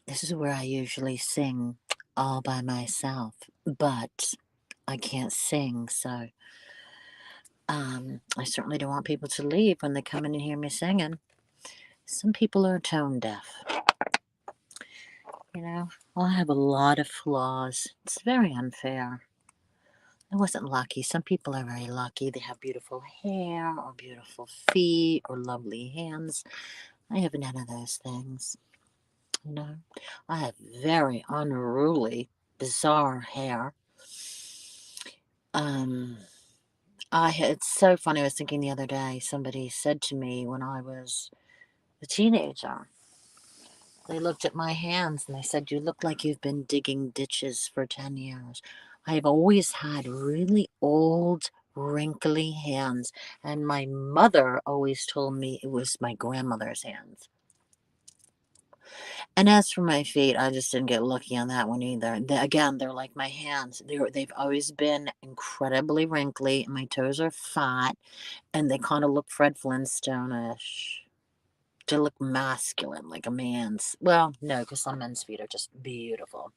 This is where I usually sing all by myself, but I can't sing, so I certainly don't want people to leave when they come in and hear me singing. Some people are tone deaf. You know, I have a lot of flaws. It's very unfair. I wasn't lucky. Some people are very lucky. They have beautiful hair, or beautiful feet, or lovely hands. I have none of those things. You know, I have very unruly, bizarre hair. Um, it's so funny. I was thinking the other day, somebody said to me when I was a teenager, they looked at my hands and they said, "You look like you've been digging ditches for 10 years." I've always had really old, wrinkly hands, and my mother always told me it was my grandmother's hands. And as for my feet, I just didn't get lucky on that one either. Again, they're like my hands. They've always been incredibly wrinkly, and my toes are fat, and they kind of look Fred Flintstone-ish. To look masculine, like a man's. Well, no, because some men's feet are just beautiful.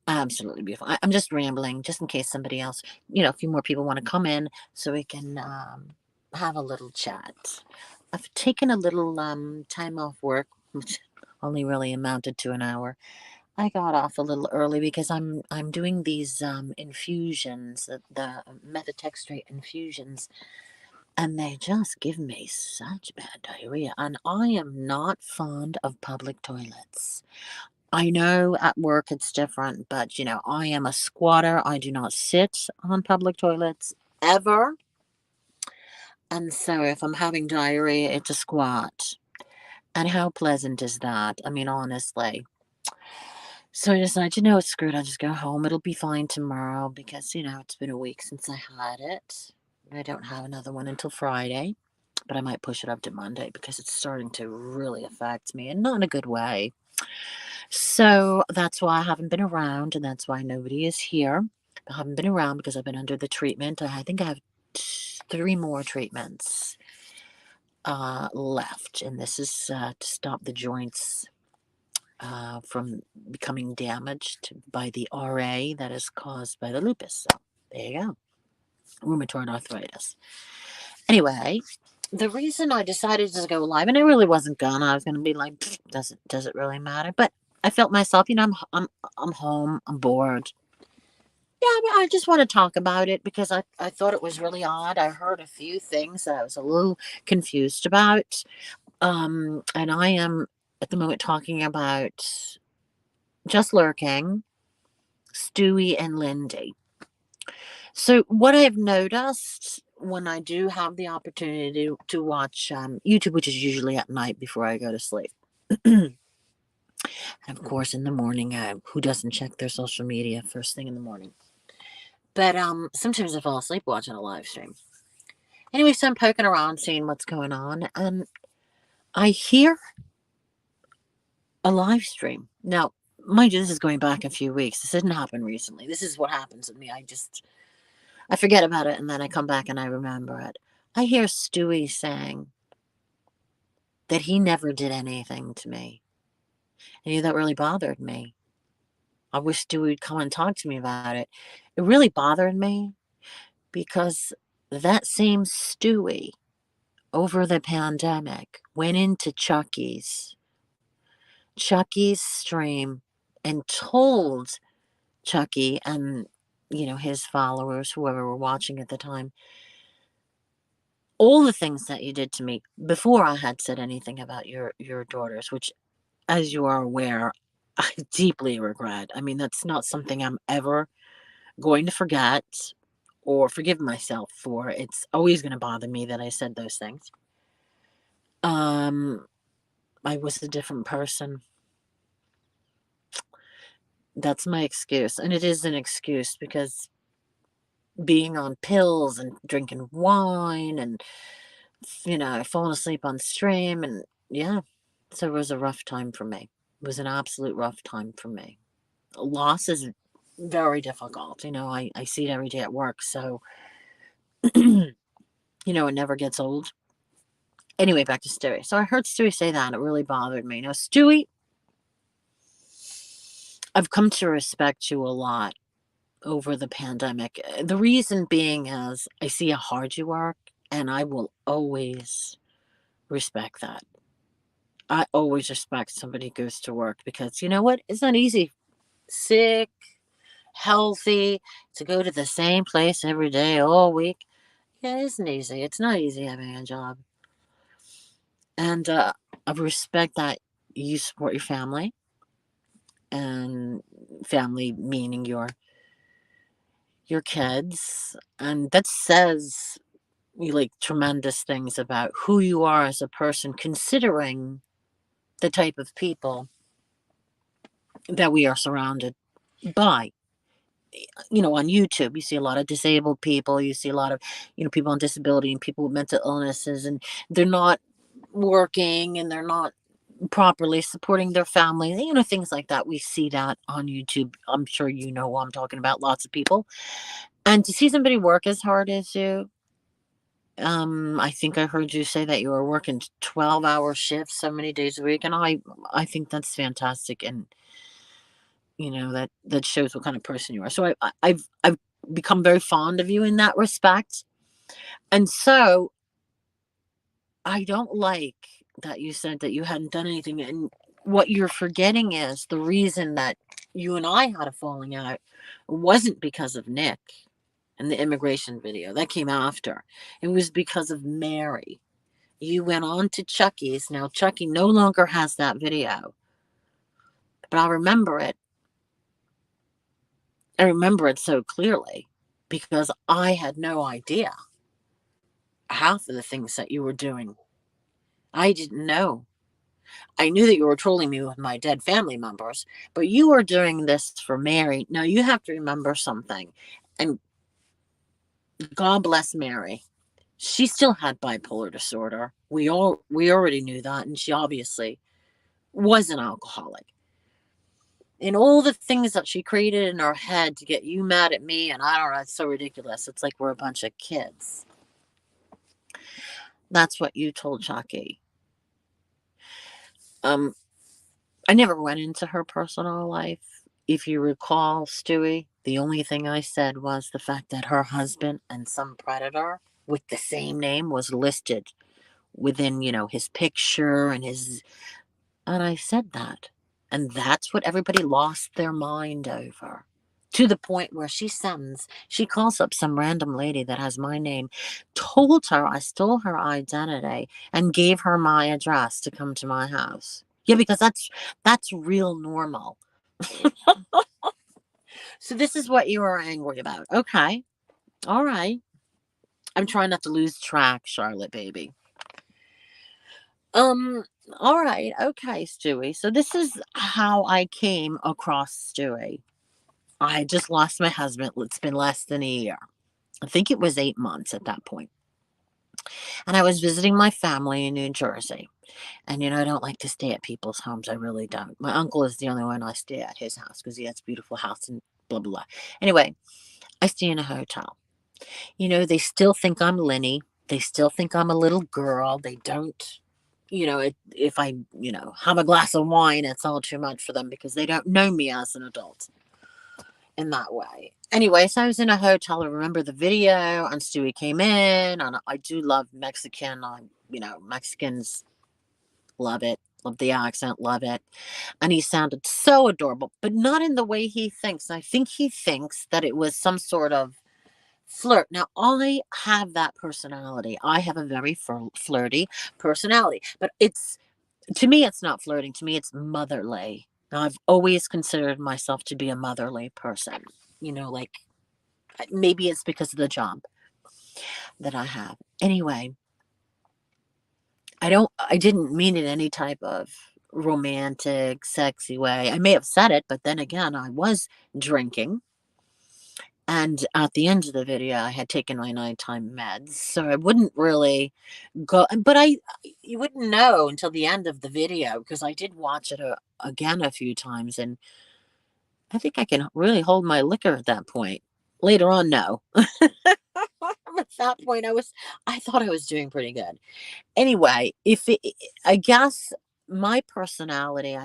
Absolutely beautiful. I'm just rambling, just in case somebody else, a few more people want to come in so we can have a little chat. I've taken a little time off work, which only really amounted to an hour. I got off a little early because I'm doing these infusions, the methotrexate infusions, and they just give me such bad diarrhea. And I am not fond of public toilets. I know at work it's different, but I am a squatter. I do not sit on public toilets ever. And so if I'm having diarrhea, it's a squat. And how pleasant is that? I mean, honestly. So I decided, it's screwed. I'll just go home. It'll be fine tomorrow because, it's been a week since I had it. I don't have another one until Friday, but I might push it up to Monday because it's starting to really affect me and not in a good way. So that's why I haven't been around, and that's why nobody is here. I haven't been around because I've been under the treatment. I think I have three more treatments left, and this is to stop the joints from becoming damaged by the RA that is caused by the lupus. So there you go, rheumatoid arthritis. Anyway, the reason I decided to go live, and I really wasn't gonna. I was gonna be like, does it really matter? But I felt myself, I'm home, I'm bored. Yeah, but I just want to talk about it because I thought it was really odd. I heard a few things that I was a little confused about. And I am at the moment talking about Just Lurking, Stewie, and Lyndy. So, what I've noticed when I do have the opportunity to watch YouTube, which is usually at night before I go to sleep, and of course in the morning, who doesn't check their social media first thing in the morning? But sometimes I fall asleep watching a live stream. Anyway, so I'm poking around, seeing what's going on, and I hear a live stream. Now, mind you, this is going back a few weeks. This didn't happen recently. This is what happens with me. I forget about it, and then I come back and I remember it. I hear Stewie saying that he never did anything to me. And that really bothered me. I wish Stewie would come and talk to me about it. It really bothered me because that same Stewie over the pandemic went into Chucky's stream and told Chucky and his followers, whoever were watching at the time, all the things that you did to me before I had said anything about your daughters, which, as you are aware, I deeply regret. I mean, that's not something I'm ever going to forget or forgive myself for. It's always going to bother me that I said those things. I was a different person. That's my excuse. And it is an excuse because being on pills and drinking wine and, falling asleep on stream. And yeah, so it was a rough time for me. It was an absolute rough time for me. Loss is very difficult. I see it every day at work. So, it never gets old. Anyway, back to Stewie. So I heard Stewie say that and it really bothered me. Now, Stewie, I've come to respect you a lot over the pandemic. The reason being is I see how hard you work, and I will always respect that. I always respect somebody who goes to work because you know what? It's not easy. Sick, healthy, to go to the same place every day all week. Yeah, it isn't easy. It's not easy having a job. And I respect that you support your family, and family meaning your kids, and that says like tremendous things about who you are as a person, considering the type of people that we are surrounded by. On YouTube, you see a lot of disabled people, you see a lot of, people on disability and people with mental illnesses, and they're not working and they're not properly supporting their family, things like that. We see that on YouTube. I'm sure you know who I'm talking about, lots of people. And to see somebody work as hard as you, I think I heard you say that you were working 12-hour shifts so many days a week, and I think that's fantastic, and that shows what kind of person you are. So I've become very fond of you in that respect, and so I don't like that you said that you hadn't done anything, and what you're forgetting is the reason that you and I had a falling out wasn't because of Nick and the immigration video that came after. It was because of Mary. You went on to Chucky's. Now Chucky no longer has that video, but I remember it. I remember it so clearly because I had no idea half of the things that you were doing. I didn't know. I knew that you were trolling me with my dead family members, but you were doing this for Mary. Now you have to remember something, and God bless Mary. She still had bipolar disorder. We already knew that, and she obviously was an alcoholic. And all the things that she created in her head to get you mad at me, and I don't know, it's so ridiculous. It's like we're a bunch of kids. That's what you told Chucky. I never went into her personal life. If you recall, Stewie, the only thing I said was the fact that her husband and some predator with the same name was listed within, his picture and his. And I said that. And that's what everybody lost their mind over. To the point where she calls up some random lady that has my name, told her I stole her identity, and gave her my address to come to my house. Yeah, because that's real normal. So this is what you are angry about. Okay. All right. I'm trying not to lose track, Charlotte baby. Um, all right. Okay, Stewie. So this is how I came across Stewie. I just lost my husband. It's been less than a year. I think it was 8 months at that point. And I was visiting my family in New Jersey. And, I don't like to stay at people's homes. I really don't. My uncle is the only one I stay at his house because he has a beautiful house and blah, blah, blah. Anyway, I stay in a hotel. They still think I'm Lynny. They still think I'm a little girl. They don't, if I, have a glass of wine, it's all too much for them because they don't know me as an adult in that way. Anyway, so I was in a hotel. I remember the video, and Stewie came in, and I do love Mexican. Mexicans love it, love the accent, love it. And he sounded so adorable, but not in the way he thinks. I think he thinks that it was some sort of flirt. Now, I have that personality. I have a very flirty personality, but to me, it's not flirting. To me, it's motherly. Now, I've always considered myself to be a motherly person. Like maybe it's because of the job that I have. Anyway, I didn't mean it in any type of romantic, sexy way. I may have said it, but then again, I was drinking. And at the end of the video, I had taken my nighttime meds, so I wouldn't really go. But you wouldn't know until the end of the video because I did watch it again a few times, and I think I can really hold my liquor at that point. Later on, no. At that point, I thought I was doing pretty good. Anyway, I guess my personality,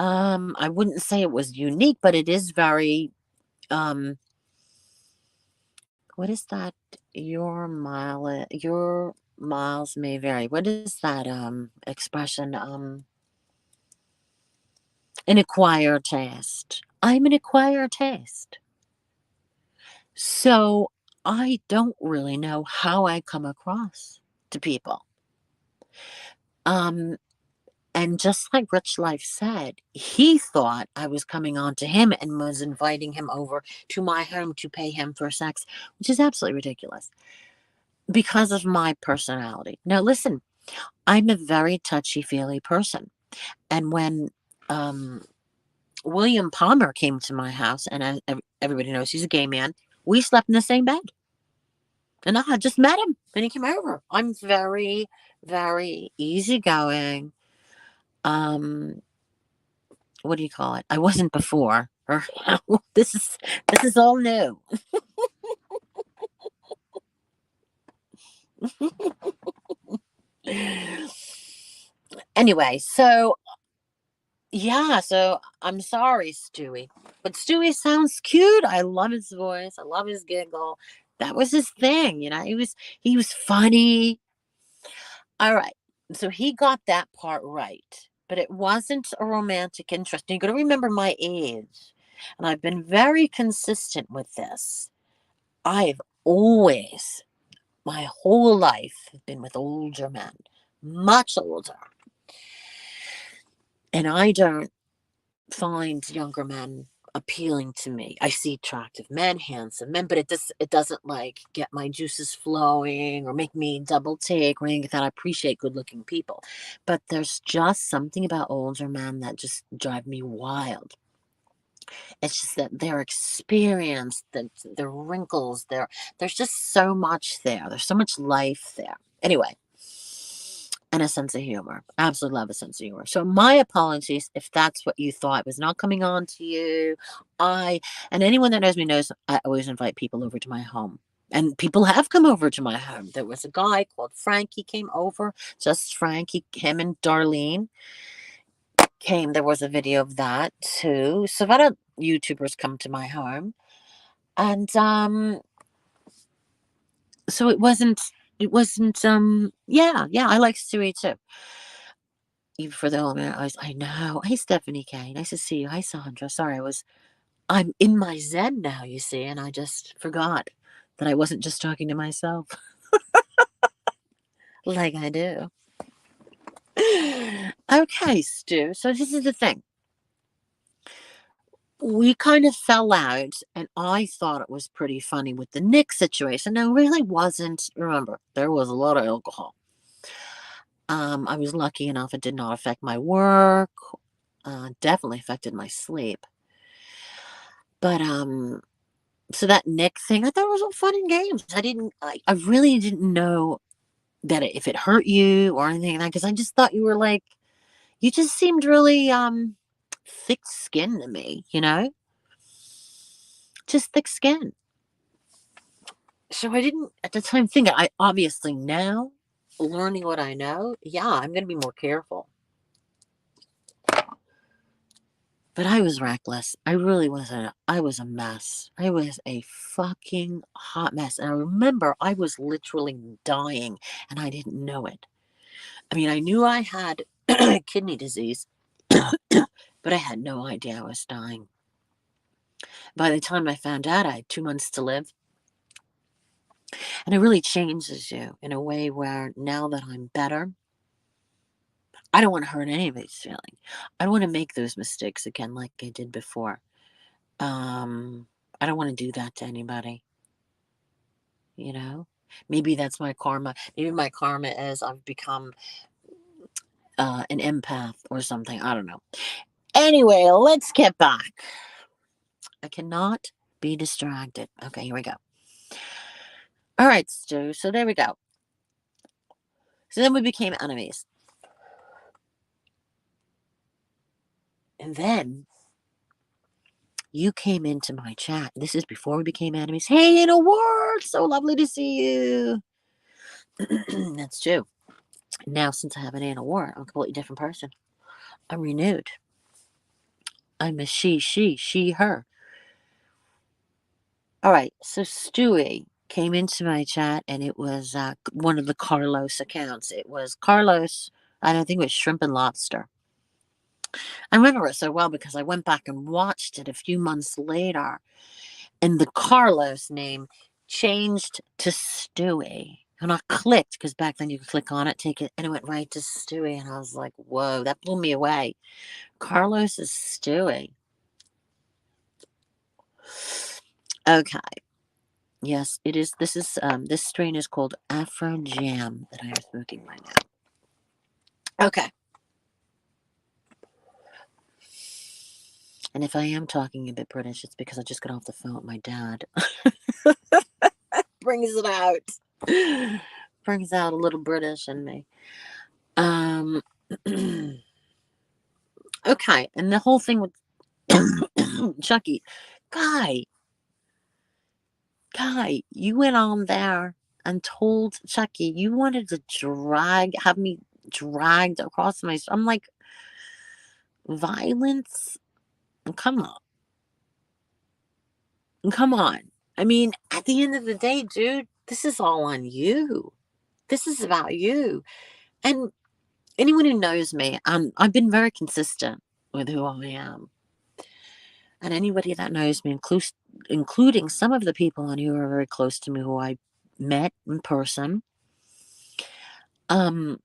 I wouldn't say it was unique, but it is very, what is that? Your miles may vary. What is that expression? An acquired taste. I'm an acquired taste. So I don't really know how I come across to people. Um, and just like Rich Life said, he thought I was coming on to him and was inviting him over to my home to pay him for sex, which is absolutely ridiculous because of my personality. Now, listen, I'm a very touchy feely person. And when um, William Palmer came to my house, and everybody knows he's a gay man, we slept in the same bed. And I had just met him and he came over. I'm very, very easygoing. Um, what do you call it? I wasn't before. Or this is all new. Anyway, so yeah, so I'm sorry, Stewie. But Stewie sounds cute. I love his voice. I love his giggle. That was his thing, he was funny. All right. So he got that part right. But it wasn't a romantic interest. You gotta remember my age. And I've been very consistent with this. I've always, my whole life, been with older men, much older. And I don't find younger men appealing to me. I see attractive men, handsome men, but it doesn't like get my juices flowing or make me double take or anything like that. I appreciate good looking people. But there's just something about older men that just drive me wild. It's just that their experience, their wrinkles, there's just so much there. There's so much life there. Anyway, and a sense of humor. Absolutely love a sense of humor. So my apologies if that's what you thought was not coming on to you. And anyone that knows me knows I always invite people over to my home. And people have come over to my home. There was a guy called Frank. He came over, just Frank. Him and Darlene came. There was a video of that too. So a lot of YouTubers come to my home. And so it wasn't, I like Stewie too. Even for the whole minute, I know. Hey, Stephanie K. Nice to see you. Hi, Sandra. Sorry, I'm in my zen now, you see, and I just forgot that I wasn't just talking to myself like I do. Okay, Stu. So this is the thing. We kind of fell out, and I thought it was pretty funny with the Nick situation. No, it really wasn't. Remember, there was a lot of alcohol. I was lucky enough; it did not affect my work. Definitely affected my sleep. But so that Nick thing, I thought it was all fun and games. I really didn't know that if it hurt you or anything like that, because I just thought you just seemed really thick skinned to me, just thick skin. So I didn't at the time think I obviously now learning what I know, yeah, I'm gonna be more careful. But I was reckless. I really wasn't. I was a mess. I was a fucking hot mess. And I remember I was literally dying and I didn't know it. I mean, I knew I had kidney disease, but I had no idea I was dying. By the time I found out, I had 2 months to live. And it really changes you in a way where now that I'm better, I don't want to hurt anybody's feeling. I don't want to make those mistakes again like I did before. Um, I don't want to do that to anybody, you know? Maybe that's my karma. Maybe my karma is I've become an empath or something. I don't know. Anyway, let's get back. I cannot be distracted. Okay, here we go. All right, Stu. So there we go. So then we became enemies. And then you came into my chat. This is before we became enemies. Hey, an award. So lovely to see you. That's true. Now, since I have an anal wart, I'm a completely different person. I'm renewed. I'm a she, her. All right, so Stewie came into my chat and it was one of the Carlos accounts. It was Carlos, I don't think it was Shrimp and Lobster. I remember it so well because I went back and watched it a few months later, and the Carlos name changed to Stewie. And I clicked because back then you could click on it, take it, and it went right to Stewie. And I was like, whoa, that blew me away. Carlos is Stewie. Okay. Yes, it is. This strain is called Afro Jam that I am smoking right now. Okay. And if I am talking a bit British, it's because I just got off the phone with my dad. Brings it out. Brings out a little British in me. Okay, and the whole thing with Chucky, Guy, you went on there and told Chucky you wanted to have me dragged across my. I'm like, violence. Come on, come on. I mean, at the end of the day, dude, this is all on you. This is about you. And anyone who knows me, I've been very consistent with who I am. And anybody that knows me, including some of the people on who are very close to me who I met in person. God,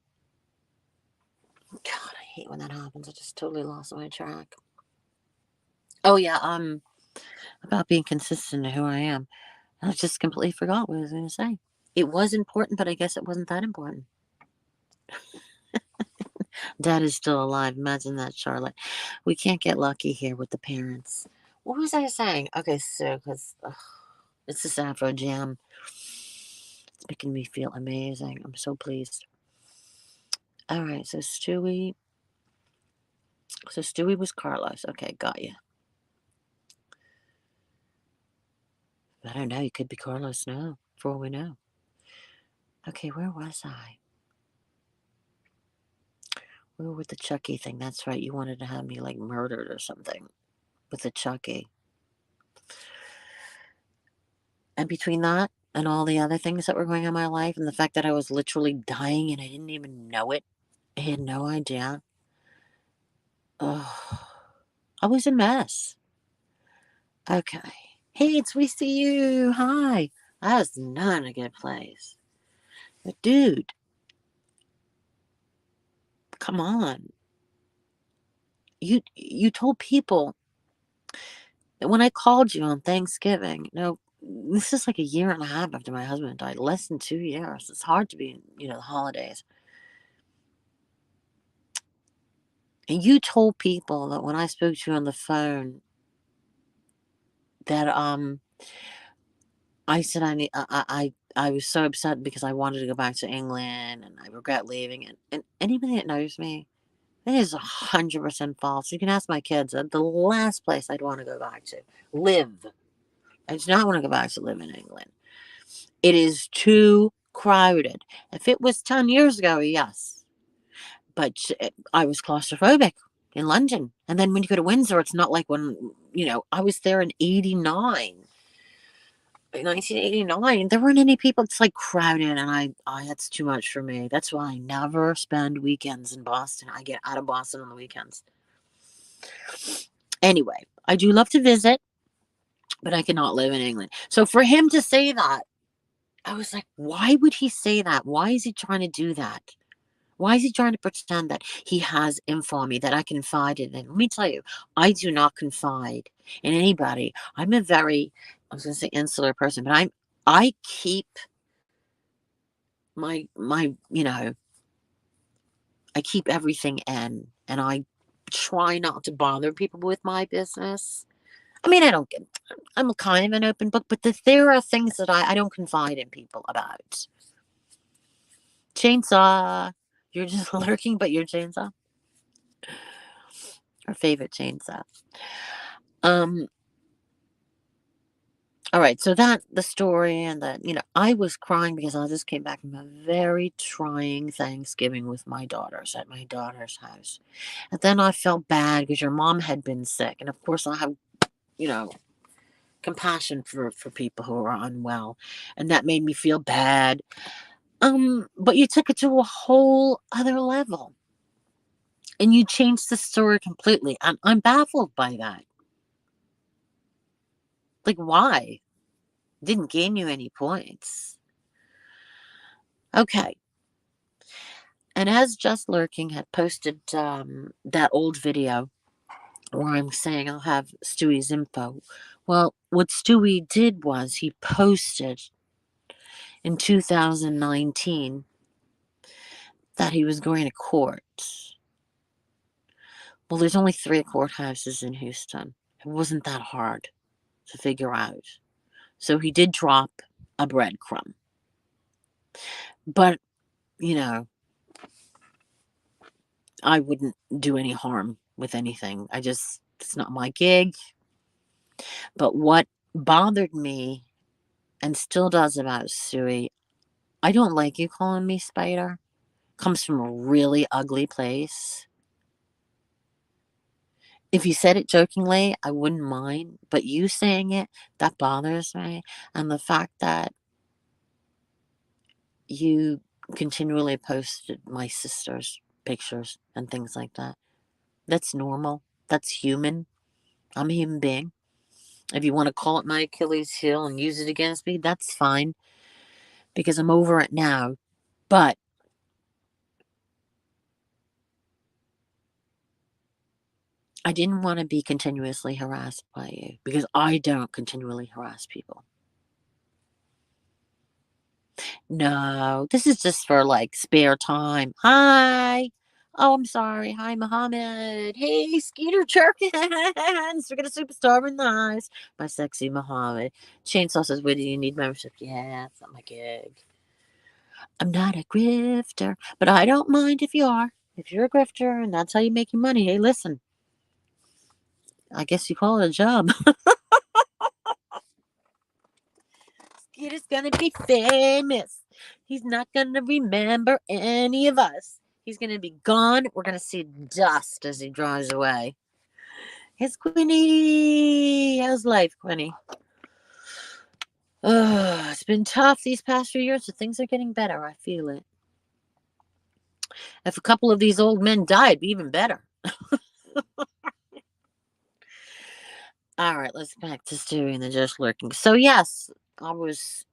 I hate when that happens. I just totally lost my track. Oh yeah, about being consistent to who I am. I just completely forgot what I was going to say. It was important, but I guess it wasn't that important. Dad is still alive. Imagine that, Charlotte. We can't get lucky here with the parents. What was I saying? Okay, so because it's this Afro Jam. It's making me feel amazing. I'm so pleased. All right, so Stewie. So Stewie was Carlos. Okay, got you. I don't know. He could be Carlos now, for all we know. Okay, where was I? We were with the Chucky thing. That's right. You wanted to have me like murdered or something with the Chucky. And between that and all the other things that were going on in my life, and the fact that I was literally dying and I didn't even know it, I had no idea. Oh, I was a mess. Okay. Hey, it's we see you. Hi. I was not in a good place. But dude, come on. You told people that when I called you on Thanksgiving, this is like a year and a half after my husband died, less than 2 years. It's hard to be, the holidays. And you told people that when I spoke to you on the phone that I said I was so upset because I wanted to go back to England and I regret leaving. And anybody that knows me, that is 100% false. You can ask my kids. The last place I'd want to go back to live. I do not want to go back to live in England. It is too crowded. If it was 10 years ago, yes. But I was claustrophobic in London. And then when you go to Windsor, it's not like when, I was there in 89. In 1989, there weren't any people. It's like crowded, and I that's too much for me. That's why I never spend weekends in Boston. I get out of Boston on the weekends. Anyway, I do love to visit, but I cannot live in England. So for him to say that, I was like, why would he say that? Why is he trying to do that? Why is he trying to pretend that he has info on me that I confide in? And let me tell you, I do not confide in anybody. I'm a very, I was going to say insular person, but I keep my, I keep everything in, and I try not to bother people with my business. I mean, I'm kind of an open book, but there are things that I don't confide in people about. Chainsaw. You're just lurking, but you're chainsaw. Our favorite chainsaw. Um. All right, so that the story and that, I was crying because I just came back from a very trying Thanksgiving with my daughters at my daughter's house. And then I felt bad because your mom had been sick. And of course, I have, you know, compassion for people who are unwell. And that made me feel bad. But you took it to a whole other level and you changed the story completely. And I'm baffled by that. Like, why? Didn't gain you any points. Okay. And as Just Lurking had posted that old video where I'm saying I'll have Stewie's info. Well, what Stewie did was he posted in 2019 that he was going to court. Well, there's only 3 courthouses in Houston. It wasn't that hard to figure out. So he did drop a breadcrumb. But, I wouldn't do any harm with anything. It's not my gig. But what bothered me and still does about Stewie, I don't like you calling me Spider. Comes from a really ugly place. If you said it jokingly, I wouldn't mind. But you saying it, that bothers me. And the fact that you continually posted my sister's pictures and things like that. That's normal. That's human. I'm a human being. If you want to call it my Achilles heel and use it against me, that's fine. Because I'm over it now. But I didn't want to be continuously harassed by you because I don't continually harass people. No, this is just for like spare time. Hi. Oh, I'm sorry. Hi, Muhammad. Hey, Skeeter Jerkins. We're going to superstar in the eyes. My sexy Muhammad. Chainsaw says, "Where do you need membership?" Yeah, it's not my gig. I'm not a grifter, but I don't mind if you are. If you're a grifter and that's how you make your money, hey, listen. I guess you call it a job. Skeeter's gonna be famous. He's not gonna remember any of us. He's gonna be gone. We're gonna see dust as he drives away. Here's Quinny. How's life, Quinny? Oh, it's been tough these past few years, but things are getting better. I feel it. If a couple of these old men died, it'd be even better. All right, let's back to Stewie and the Just Lurking. So, yes, I was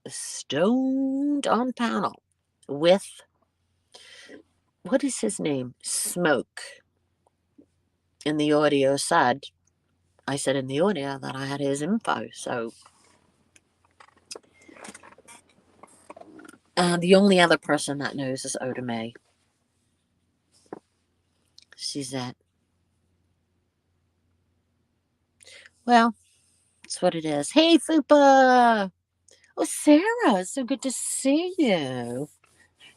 stoned on panel with, what is his name? Smoke. In the audio said, I said in the audio that I had his info. So, the only other person that knows is Oda May. She's that. Well, that's what it is. Hey, Fupa! Oh, Sarah, so good to see you.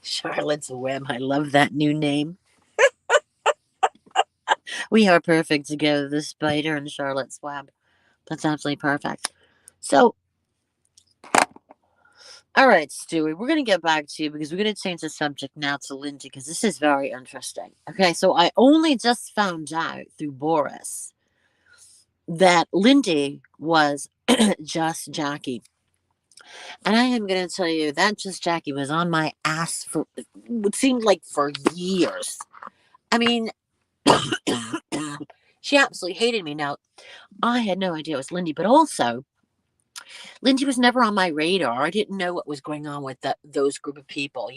Charlotte's Web. I love that new name. We are perfect together, the spider and Charlotte's Web. That's absolutely perfect. So, all right, Stewie, we're going to get back to you because we're going to change the subject now to Lyndy because this is very interesting. Okay, so I only just found out through Boris that Lyndy was Just Jackie. And I am going to tell you that Just Jackie was on my ass for, it seemed like for years. I mean, she absolutely hated me. Now, I had no idea it was Lyndy, but also, Lyndy was never on my radar. I didn't know what was going on with those group of people,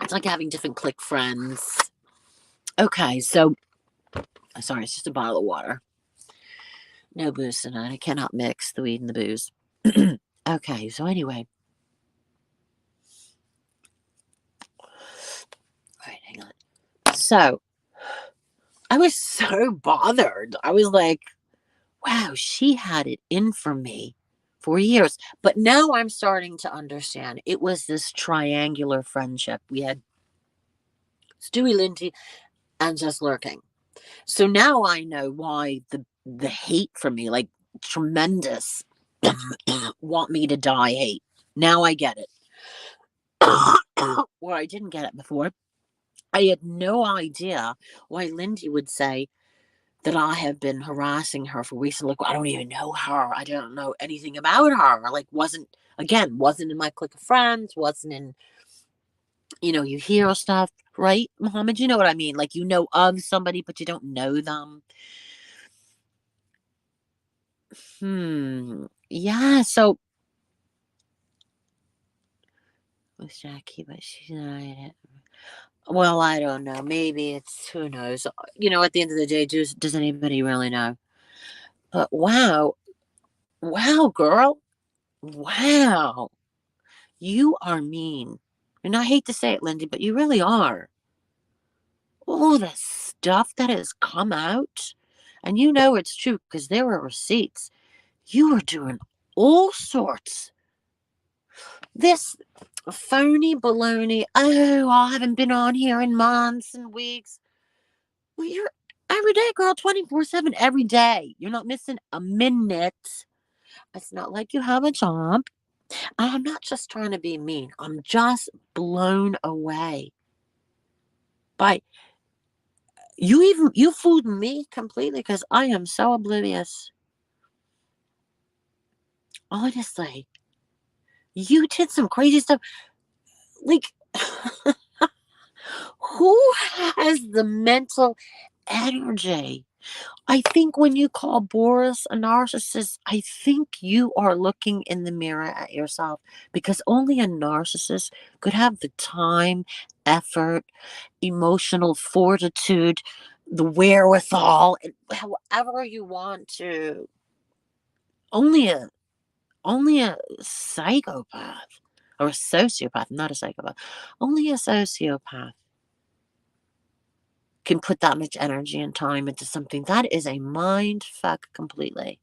It's like having different clique friends. Okay, so, sorry, it's just a bottle of water. No booze tonight. I cannot mix the weed and the booze. Okay, so anyway. All right, hang on. So, I was so bothered. I was like, wow, she had it in for me for years. But now I'm starting to understand. It was this triangular friendship. We had Stewie, Lyndy, and Just Lurking. So now I know why the hate for me, like tremendous want me to die hate. Now I get it. Where I didn't get it before. I had no idea why Lyndy would say that I have been harassing her for weeks. Like, I don't even know her. I don't know anything about her. Like, wasn't in my clique of friends, wasn't in, you hear stuff, right, Muhammad? You know what I mean? Like, you know of somebody, but you don't know them. Yeah, so with Jackie, but she's not. Well, I don't know. Maybe it's, who knows? At the end of the day, does anybody really know? But wow, wow, girl, wow, you are mean. And I hate to say it, Lyndy, but you really are. All the stuff that has come out, and it's true because there were receipts. You were doing all sorts. This phony baloney. Oh, I haven't been on here in months and weeks. Well, you're every day, girl, 24/7, every day. You're not missing a minute. It's not like you have a job. I'm not just trying to be mean. I'm just blown away by you fooled me completely because I am so oblivious. Honestly, you did some crazy stuff. Like, who has the mental energy? I think when you call Boris a narcissist, I think you are looking in the mirror at yourself because only a narcissist could have the time, effort, emotional fortitude, the wherewithal, and however you want to. Only a psychopath or a sociopath, not a psychopath. Only a sociopath can put that much energy and time into something. That is a mind fuck completely.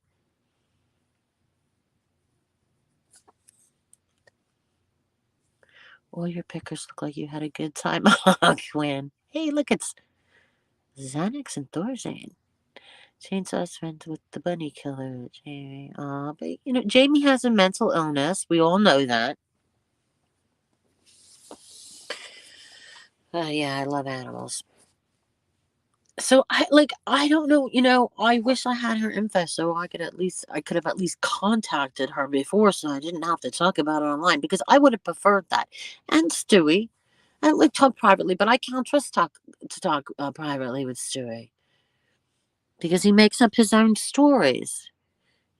All your pickers look like you had a good time. Oh, Gwen. Hey, look, it's Xanax and Thorazine. Chainsaw's friends with the bunny killer, Jamie. But Jamie has a mental illness. We all know that. Yeah, I love animals. So I don't know, I wish I had her info so I could have at least contacted her before so I didn't have to talk about it online because I would have preferred that. And Stewie, I like talk privately, but I can't trust to talk privately with Stewie because he makes up his own stories.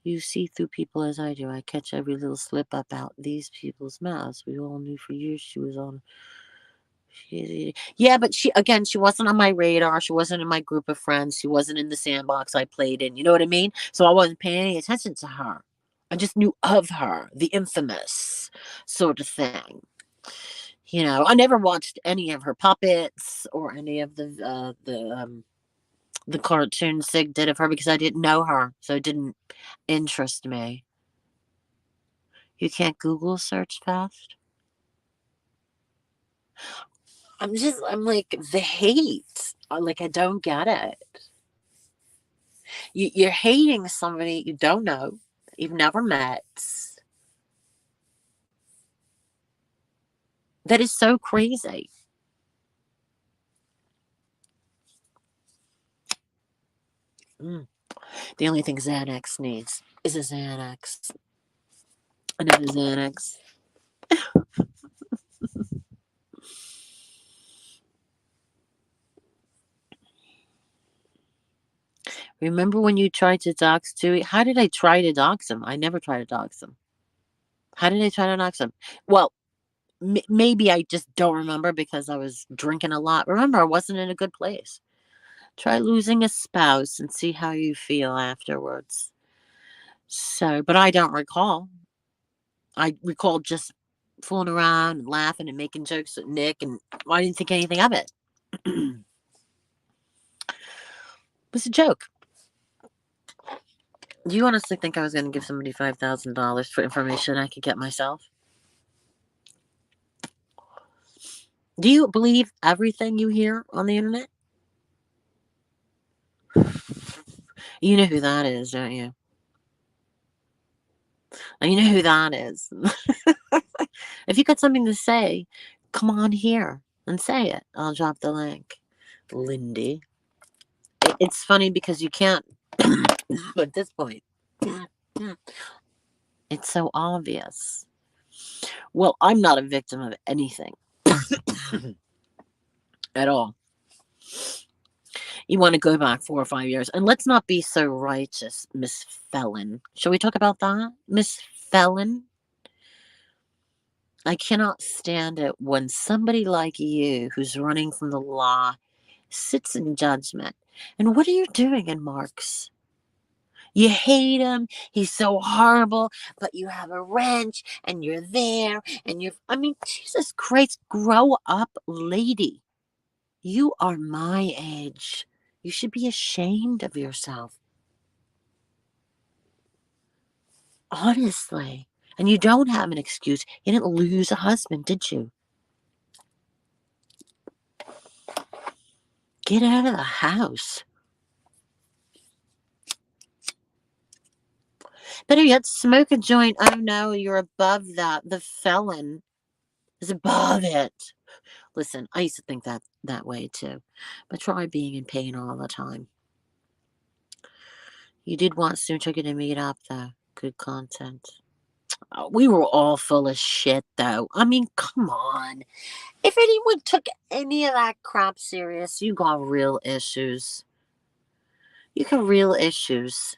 You see through people as I do. I catch every little slip up out these people's mouths. We all knew for years she was on. Yeah, but she wasn't on my radar. She wasn't in my group of friends. She wasn't in the sandbox I played in. You know what I mean? So I wasn't paying any attention to her. I just knew of her, the infamous sort of thing. I never watched any of her puppets or any of the cartoons Sig did of her because I didn't know her, so it didn't interest me. You can't Google search fast. I'm like the hate. Like I don't get it. You're hating somebody you don't know, you've never met. That is so crazy. Mm. The only thing Xanax needs is a Xanax. Another Xanax. Remember when you tried to dox Tui? How did I try to dox him? I never tried to dox him. How did I try to dox him? Well, maybe I just don't remember because I was drinking a lot. Remember, I wasn't in a good place. Try losing a spouse and see how you feel afterwards. So, but I don't recall. I recall just fooling around and laughing and making jokes with Nick, and I didn't think anything of it. It was a joke. Do you honestly think I was going to give somebody $5,000 for information I could get myself? Do you believe everything you hear on the internet? You know who that is, don't you? And you know who that is. If you got something to say, come on here and say it. I'll drop the link. Lyndy. It's funny because you can't, at this point, it's so obvious. Well, I'm not a victim of anything at all. You want to go back 4 or 5 years. And let's not be so righteous, Miss Felon. Shall we talk about that? Miss Felon? I cannot stand it when somebody like you, who's running from the law, sits in judgment. And what are you doing in Mark's? You hate him. He's so horrible, but you have a wrench and you're there and I mean, Jesus Christ, grow up, lady. You are my age. You should be ashamed of yourself. Honestly. And you don't have an excuse. You didn't lose a husband, did you? Get out of the house. Better yet, smoke a joint. Oh no, you're above that. The felon is above it. Listen, I used to think that way too. But try being in pain all the time. You did want Soon Chicken to meet up though. Good content. We were all full of shit though. I mean, come on. If anyone took any of that crap serious, you got real issues. You got real issues.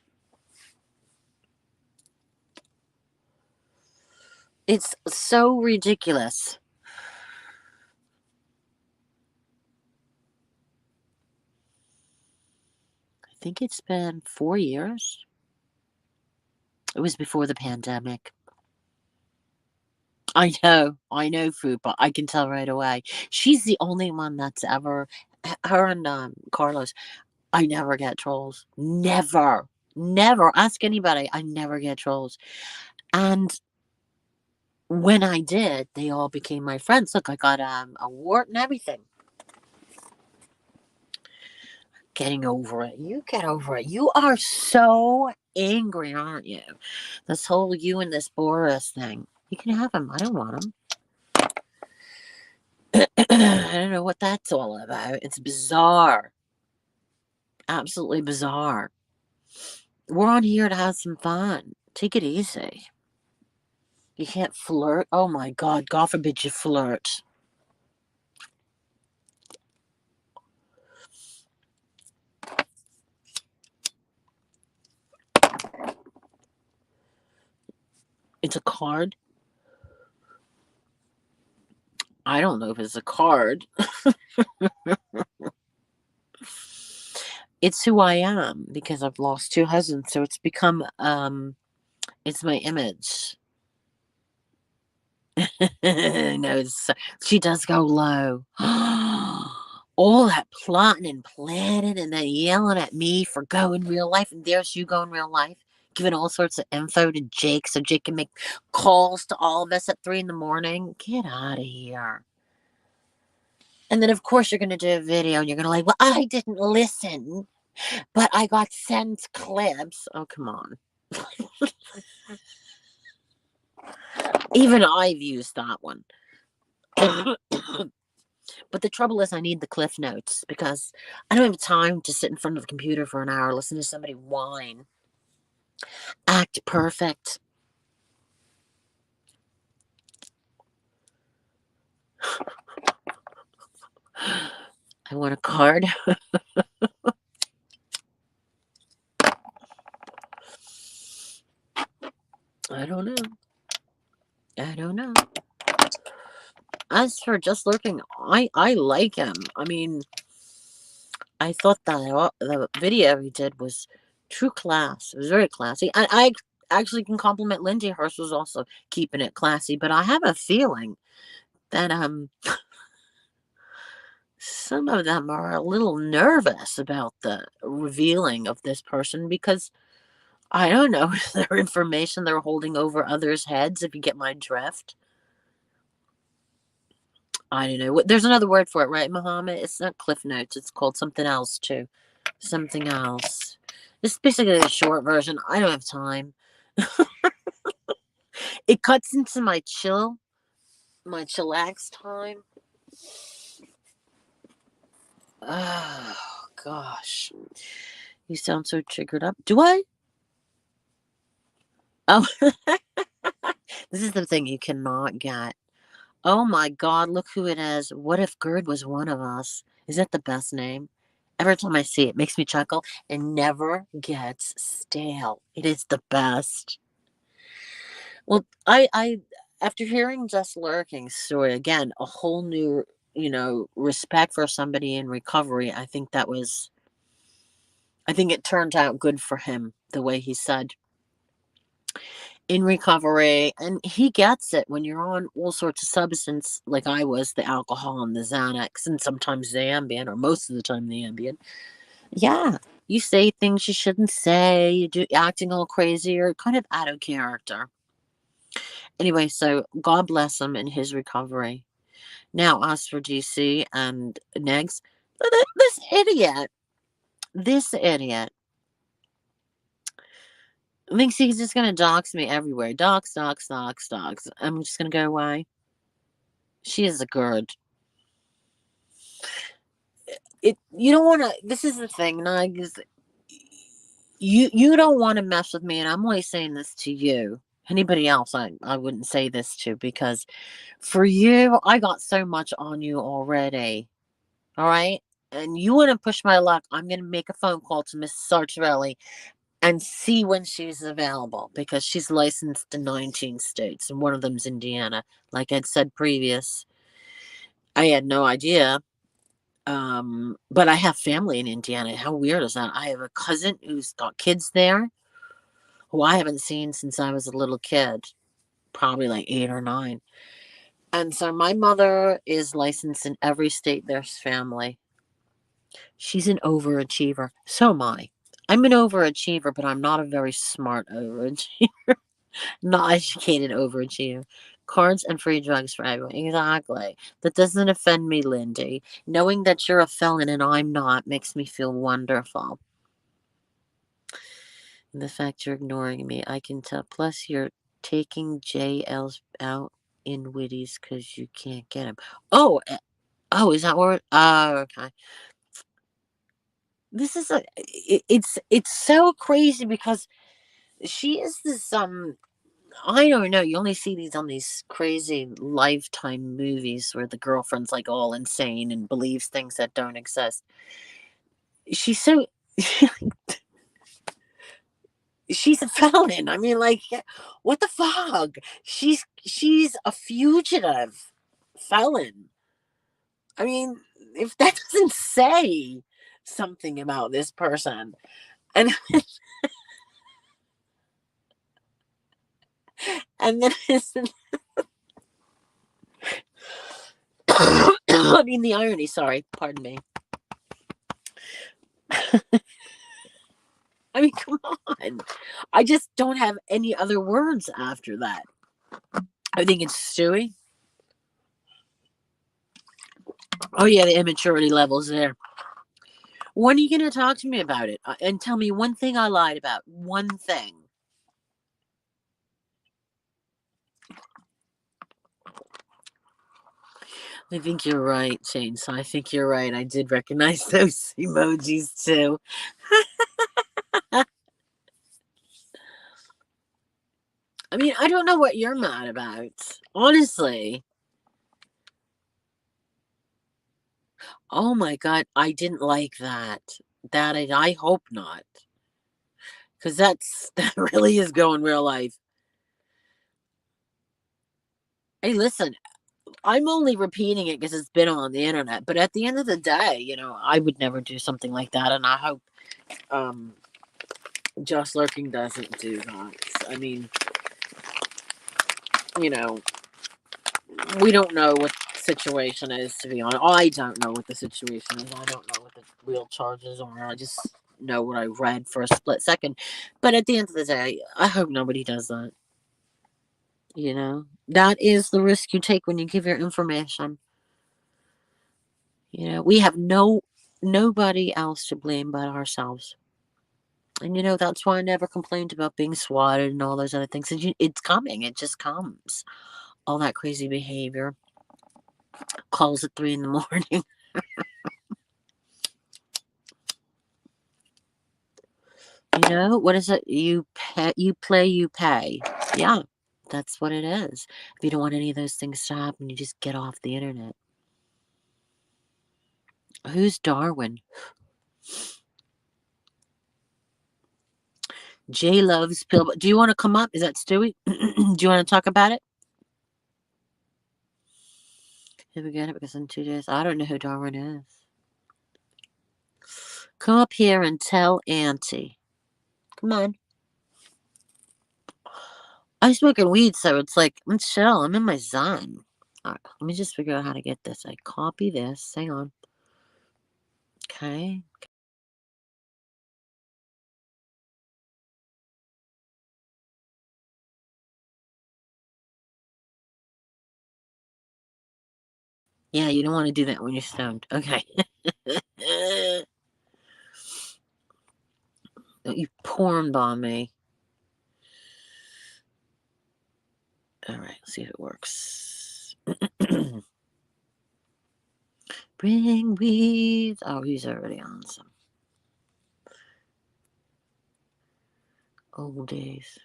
It's so ridiculous. I think it's been 4 years. It was before the pandemic. I know, Fupa. I can tell right away. She's the only one that's ever, her and Carlos, I never get trolls. Never. Never. Ask anybody. I never get trolls. And when I did, they all became my friends. Look, I got a wart and everything. Getting over it. You get over it. You are so angry, aren't you? This whole you and this Boris thing. You can have him. I don't want him. I don't know what that's all about. It's bizarre. Absolutely bizarre. We're on here to have some fun. Take it easy. You can't flirt. Oh my God. God forbid you flirt. It's a card. I don't know if it's a card. It's who I am because I've lost 2 husbands. So it's become, it's my image. No, she does go low. All that plotting and planning and then yelling at me for going real life. And there's you going real life, giving all sorts of info to Jake so Jake can make calls to all of us at 3 a.m. Get out of here. And then, of course, you're going to do a video and you're going to well, I didn't listen, but I got sent clips. Oh, come on. Even I've used that one. But the trouble is I need the cliff notes because I don't have time to sit in front of the computer for an hour, listen to somebody whine. Act perfect. I want a card. I don't know. As for just lurking, I like him. I mean, I thought that the video he did was true class. It was very classy. I actually can compliment Lyndy. Hers was also keeping it classy. But I have a feeling that some of them are a little nervous about the revealing of this person because I don't know if their information they're holding over others' heads, if you get my drift. I don't know. There's another word for it, right, Muhammad? It's not cliff notes. It's called something else, too. Something else. This is basically a short version. I don't have time. It cuts into my chillax time. Oh gosh, you sound so triggered up. Do I? Oh, this is the thing you cannot get. Oh my God, look who it is. What if Gerd was one of us? Is that the best name? Every time I see it, makes me chuckle and never gets stale. It is the best. Well, after hearing Just Lurking's story again, a whole new, respect for somebody in recovery. I think it turned out good for him the way he said in recovery, and he gets it when you're on all sorts of substance like I was, the alcohol and the Xanax and sometimes the Ambien, or most of the time the Ambien. Yeah, you say things you shouldn't say, you do acting all crazy or kind of out of character. Anyway, so God bless him in his recovery. Now, as for DC and Negs, this idiot thinks he's just gonna dox me everywhere. Dox, dox, dox, dox. I'm just gonna go away. She is a gird. You don't want to. This is the thing, Nugs. You don't want to mess with me, and I'm only saying this to you. Anybody else, I wouldn't say this to, because for you, I got so much on you already. All right, and you want to push my luck. I'm gonna make a phone call to Miss Sartorelli and see when she's available, because she's licensed in 19 states, and one of them's Indiana. Like I'd said previous, I had no idea. But I have family in Indiana. How weird is that? I have a cousin who's got kids there who I haven't seen since I was a little kid, probably like 8 or 9. And so my mother is licensed in every state there's family. She's an overachiever. So am I. I'm an overachiever, but I'm not a very smart overachiever. Not educated overachiever. Cards and free drugs for everyone. Exactly. That doesn't offend me, Lyndy. Knowing that you're a felon and I'm not makes me feel wonderful. And the fact you're ignoring me, I can tell. Plus, you're taking JLs out in Witties because you can't get him. Oh, is that where? Oh, okay. This is it's so crazy because she is this I don't know. You only see these on these crazy Lifetime movies where the girlfriend's like all insane and believes things that don't exist. She's so she's a felon. I mean, like, what the fuck? She's a fugitive felon. I mean, if that doesn't say something about this person, and and then I mean the irony. Sorry, pardon me. I mean, come on. I just don't have any other words after that. I think it's Stewie. Oh yeah, the immaturity levels there. When are you going to talk to me about it and tell me one thing I lied about? One thing. I think you're right, Chainsaw. I think you're right. I did recognize those emojis too. I mean, I don't know what you're mad about. Honestly. Oh my God. I didn't like that. I hope not. Because that really is going real life. Hey, listen, I'm only repeating it because it's been on the internet. But at the end of the day, I would never do something like that. And I hope Just Lurking doesn't do that. I mean, you know, we don't know what the situation is, to be honest. I don't know what the situation is. I don't know what the real charges are. I just know what I read for a split second. But at the end of the day, I hope nobody does that. That is the risk you take when you give your information. We have nobody else to blame but ourselves. And that's why I never complained about being swatted and all those other things. It's coming. It just comes. All that crazy behavior. Calls at 3 in the morning. What is it? You pay, you play, you pay. Yeah, that's what it is. If you don't want any of those things to happen, you just get off the internet. Who's Darwin? Jay loves pill. Do you want to come up? Is that Stewie? Do you want to talk about it? Did we get it? Because in 2 days, I don't know who Darwin is. Come up here and tell Auntie. Come on. I'm smoking weed, so it's like, I'm chill. I'm in my zone. All right, let me just figure out how to get this. I copy this. Hang on. Okay. Yeah, you don't want to do that when you're stoned. Okay. Don't you porn bomb me. All right, let's see if it works. Bring weed. Oh, he's already on some old days.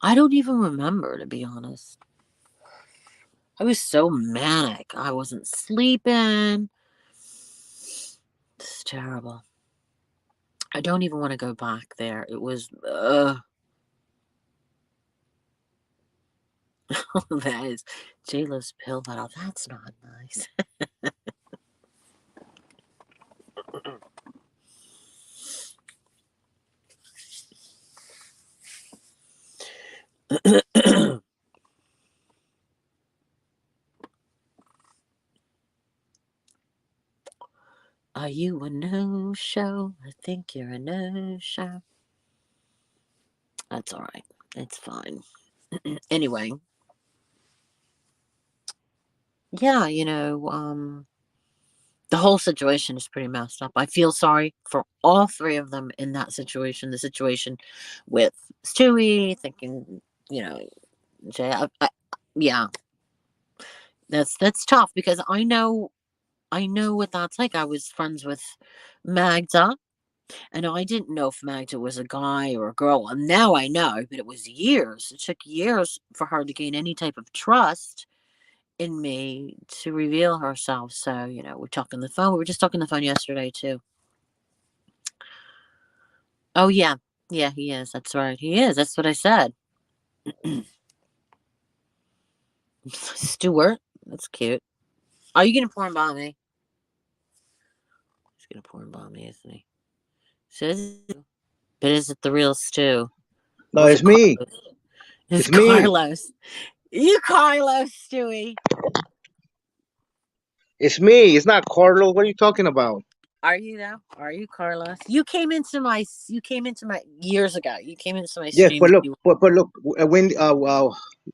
I don't even remember, to be honest. I was so manic. I wasn't sleeping. It's terrible. I don't even want to go back there. It was, that is J-Lo's pill bottle. That's not nice. Are you a no-show? I think you're a no-show. That's all right. It's fine. Anyway. Yeah, the whole situation is pretty messed up. I feel sorry for all three of them in that situation. The situation with Stewie, thinking, Jay, yeah, that's tough because I know what that's like. I was friends with Magda, and I didn't know if Magda was a guy or a girl, and now I know. But it was years. It took years for her to gain any type of trust in me to reveal herself. So, we're talking the phone. We were just talking the phone yesterday too. Oh yeah. Yeah, he is. That's right. He is. That's what I said. Stuart. That's cute. Are you gonna porn bomb me? He's gonna porn bomb me, isn't he? Says, but is it the real Stu? No, Or is it's it me. Carlos? It's It's me. Carlos. You Carlos, Stewie. It's me. It's not Carlos. What are you talking about? Are you though? Are you Carlos? You came into my years ago. You came into my Yes, stream. but look, but look, when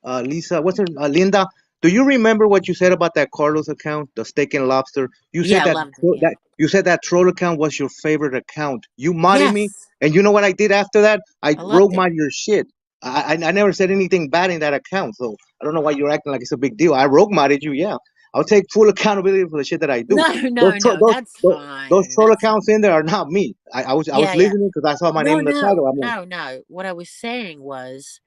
Lisa, what's her, Linda? Do you remember what you said about that Carlos account, the steak and lobster? You said Yeah, I that loved it. Yeah. that troll account was your favorite account. You modded me, Yes. and you know what I did after that? I I rogue loved it. mod your shit. I never said anything bad in that account, so I don't know why you're acting like it's a big deal. I rogue modded you, yeah. I'll take full accountability for the shit that I do. No, Those no, tro- no. That's those fine. troll That's accounts in there are not me. I was yeah, yeah. listening because I saw my name No, in the title. no, I'm like, no, no. What I was saying was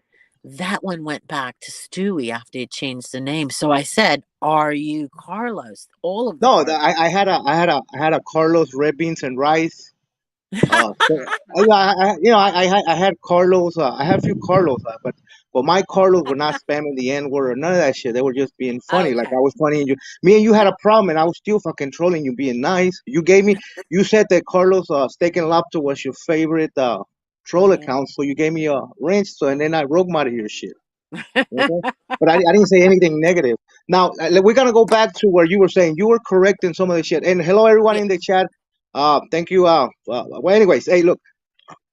that one went back to Stewie after he changed the name. So I said, "Are you Carlos?" All of the no, Carlos. I had a Carlos red beans and rice. I had Carlos. I had a few Carlos, but my Carlos were not spamming the N word or none of that shit. They were just being funny. Like I Okay. was funny, and me and you had a problem, and I was still fucking trolling you, being nice. You said that Carlos steak and lobster was your favorite troll Yeah. account, so you gave me a range. So and then I rogue modded your shit. Okay? But I didn't say anything negative. Now we're gonna go back to where you were saying you were correct in some of the shit. And hello everyone Yeah. in the chat. Thank you. Well, anyways, hey, look,